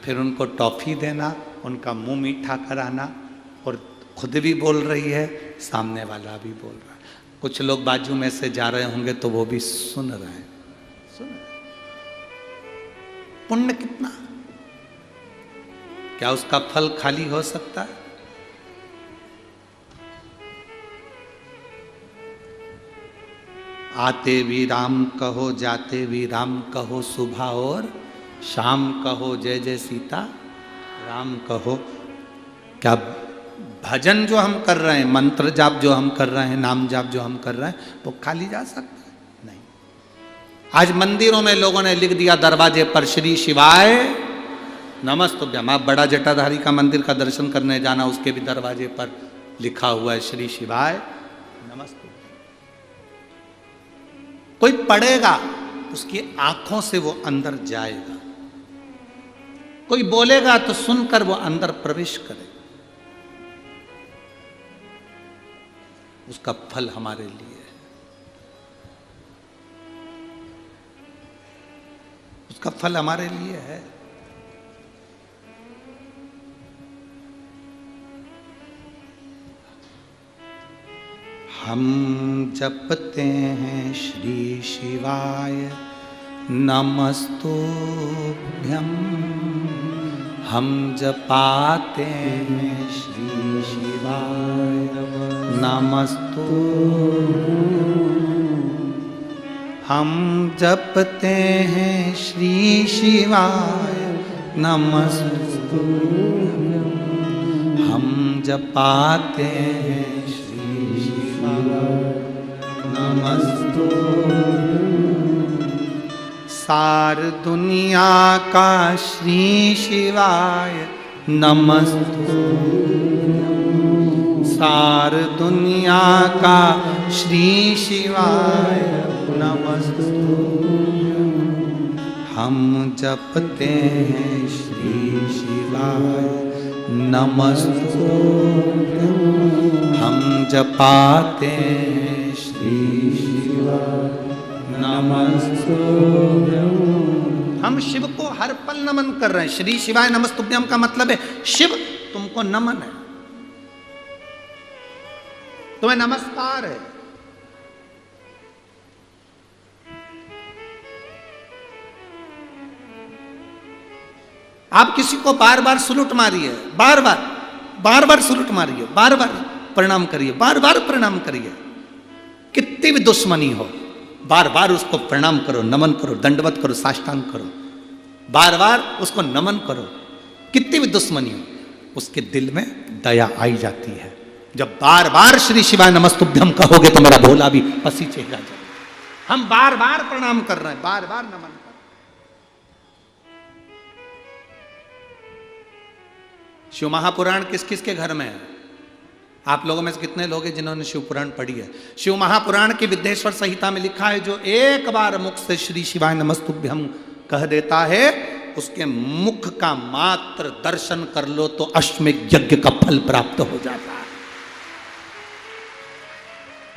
फिर उनको टॉफी देना, उनका मुंह मीठा कराना, और खुद भी बोल रही है, सामने वाला भी बोल रहा है। कुछ लोग बाजू में से जा रहे होंगे तो वो भी सुन रहे हैं, सुन रहे। पुण्य कितना, क्या उसका फल खाली हो सकता है? आते भी राम कहो, जाते भी राम कहो, सुबह और शाम कहो, जय जय सीता राम कहो। क्या भजन जो हम कर रहे हैं, मंत्र जाप जो हम कर रहे हैं, नाम जाप जो हम कर रहे हैं, वो खाली जा सकता है? नहीं। आज मंदिरों में लोगों ने लिख दिया दरवाजे पर, श्री शिवाय नमस्तुभ्यम। आप बड़ा जटाधारी का मंदिर का दर्शन करने जाना, उसके भी दरवाजे पर लिखा हुआ है श्री शिवाय नमस्तुभ्यम। कोई पढ़ेगा, उसकी आंखों से वो अंदर जाएगा, कोई बोलेगा तो सुनकर वो अंदर प्रवेश करे। उसका फल हमारे लिए है, उसका फल हमारे लिए है। हम जपते हैं श्री शिवाय नमस्तुभ्यम, हम जपाते हैं श्री शिवाय नमस्तुभ्यम, हम जपते हैं श्री शिवाय नमस्तुभ्यम, हम जपाते हैं नमस्तुभ्यम। सार दुनिया का श्री शिवाय नमस्तुभ्यम, सार दुनिया का श्री शिवाय नमस्तुभ्यम, हम जपते हैं श्री शिवाय नमस्तुभ्यम, हम जपाते हैं श्री शिवाय नमस्तुभ्यम। हम शिव को हर पल नमन कर रहे हैं। श्री शिवाय नमस्तुभ्यम का मतलब है शिव तुमको नमन है, तुम्हें नमस्कार है। आप किसी को बार बार सलूट मारिए, बार बार सलूट मारिए, बार बार प्रणाम करिए, बार बार प्रणाम करिए। कितनी भी दुश्मनी हो, बार बार उसको प्रणाम करो, नमन करो, दंडवत करो, साष्टांग करो, बार बार उसको नमन करो। कितनी भी दुश्मनी हो, उसके दिल में दया आई जाती है। जब बार बार श्री शिवाय नमस्तुभ्यम कहोगे तो मेरा भोला भी पसीचेगा। हम बार बार प्रणाम कर रहे हैं, बार बार नमन कर रहे हैं। शिव महापुराण किस किस के घर में है? आप लोगों में से कितने लोग हैं जिन्होंने शिव पुराण पढ़ी है? शिव महापुराण की विद्येश्वर संहिता में लिखा है, जो एक बार मुख से श्री शिवाय नमस्तुभ्यम कह देता है, उसके मुख का मात्र दर्शन कर लो तो अश्वमेध यज्ञ का फल प्राप्त हो जाता है।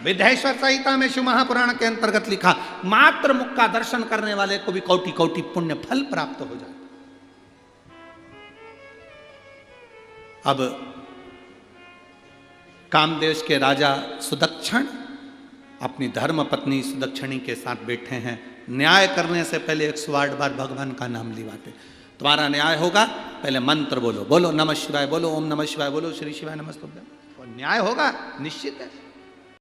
विद्येश्वर संहिता में शिव महापुराण के अंतर्गत लिखा, मात्र मुख का दर्शन करने वाले को भी कोटि कोटि पुण्य फल प्राप्त हो जाता। अब कामदेश के राजा सुदक्षण अपनी धर्म पत्नी सुदक्षिणी के साथ बैठे हैं। न्याय करने से पहले 108 बार भगवान का नाम लिवाते। तुम्हारा न्याय होगा, पहले मंत्र बोलो, बोलो नमः शिवाय, बोलो ओम नमः शिवाय, बोलो श्री शिवाय नमस्तुभ्यम, और न्याय होगा निश्चित है।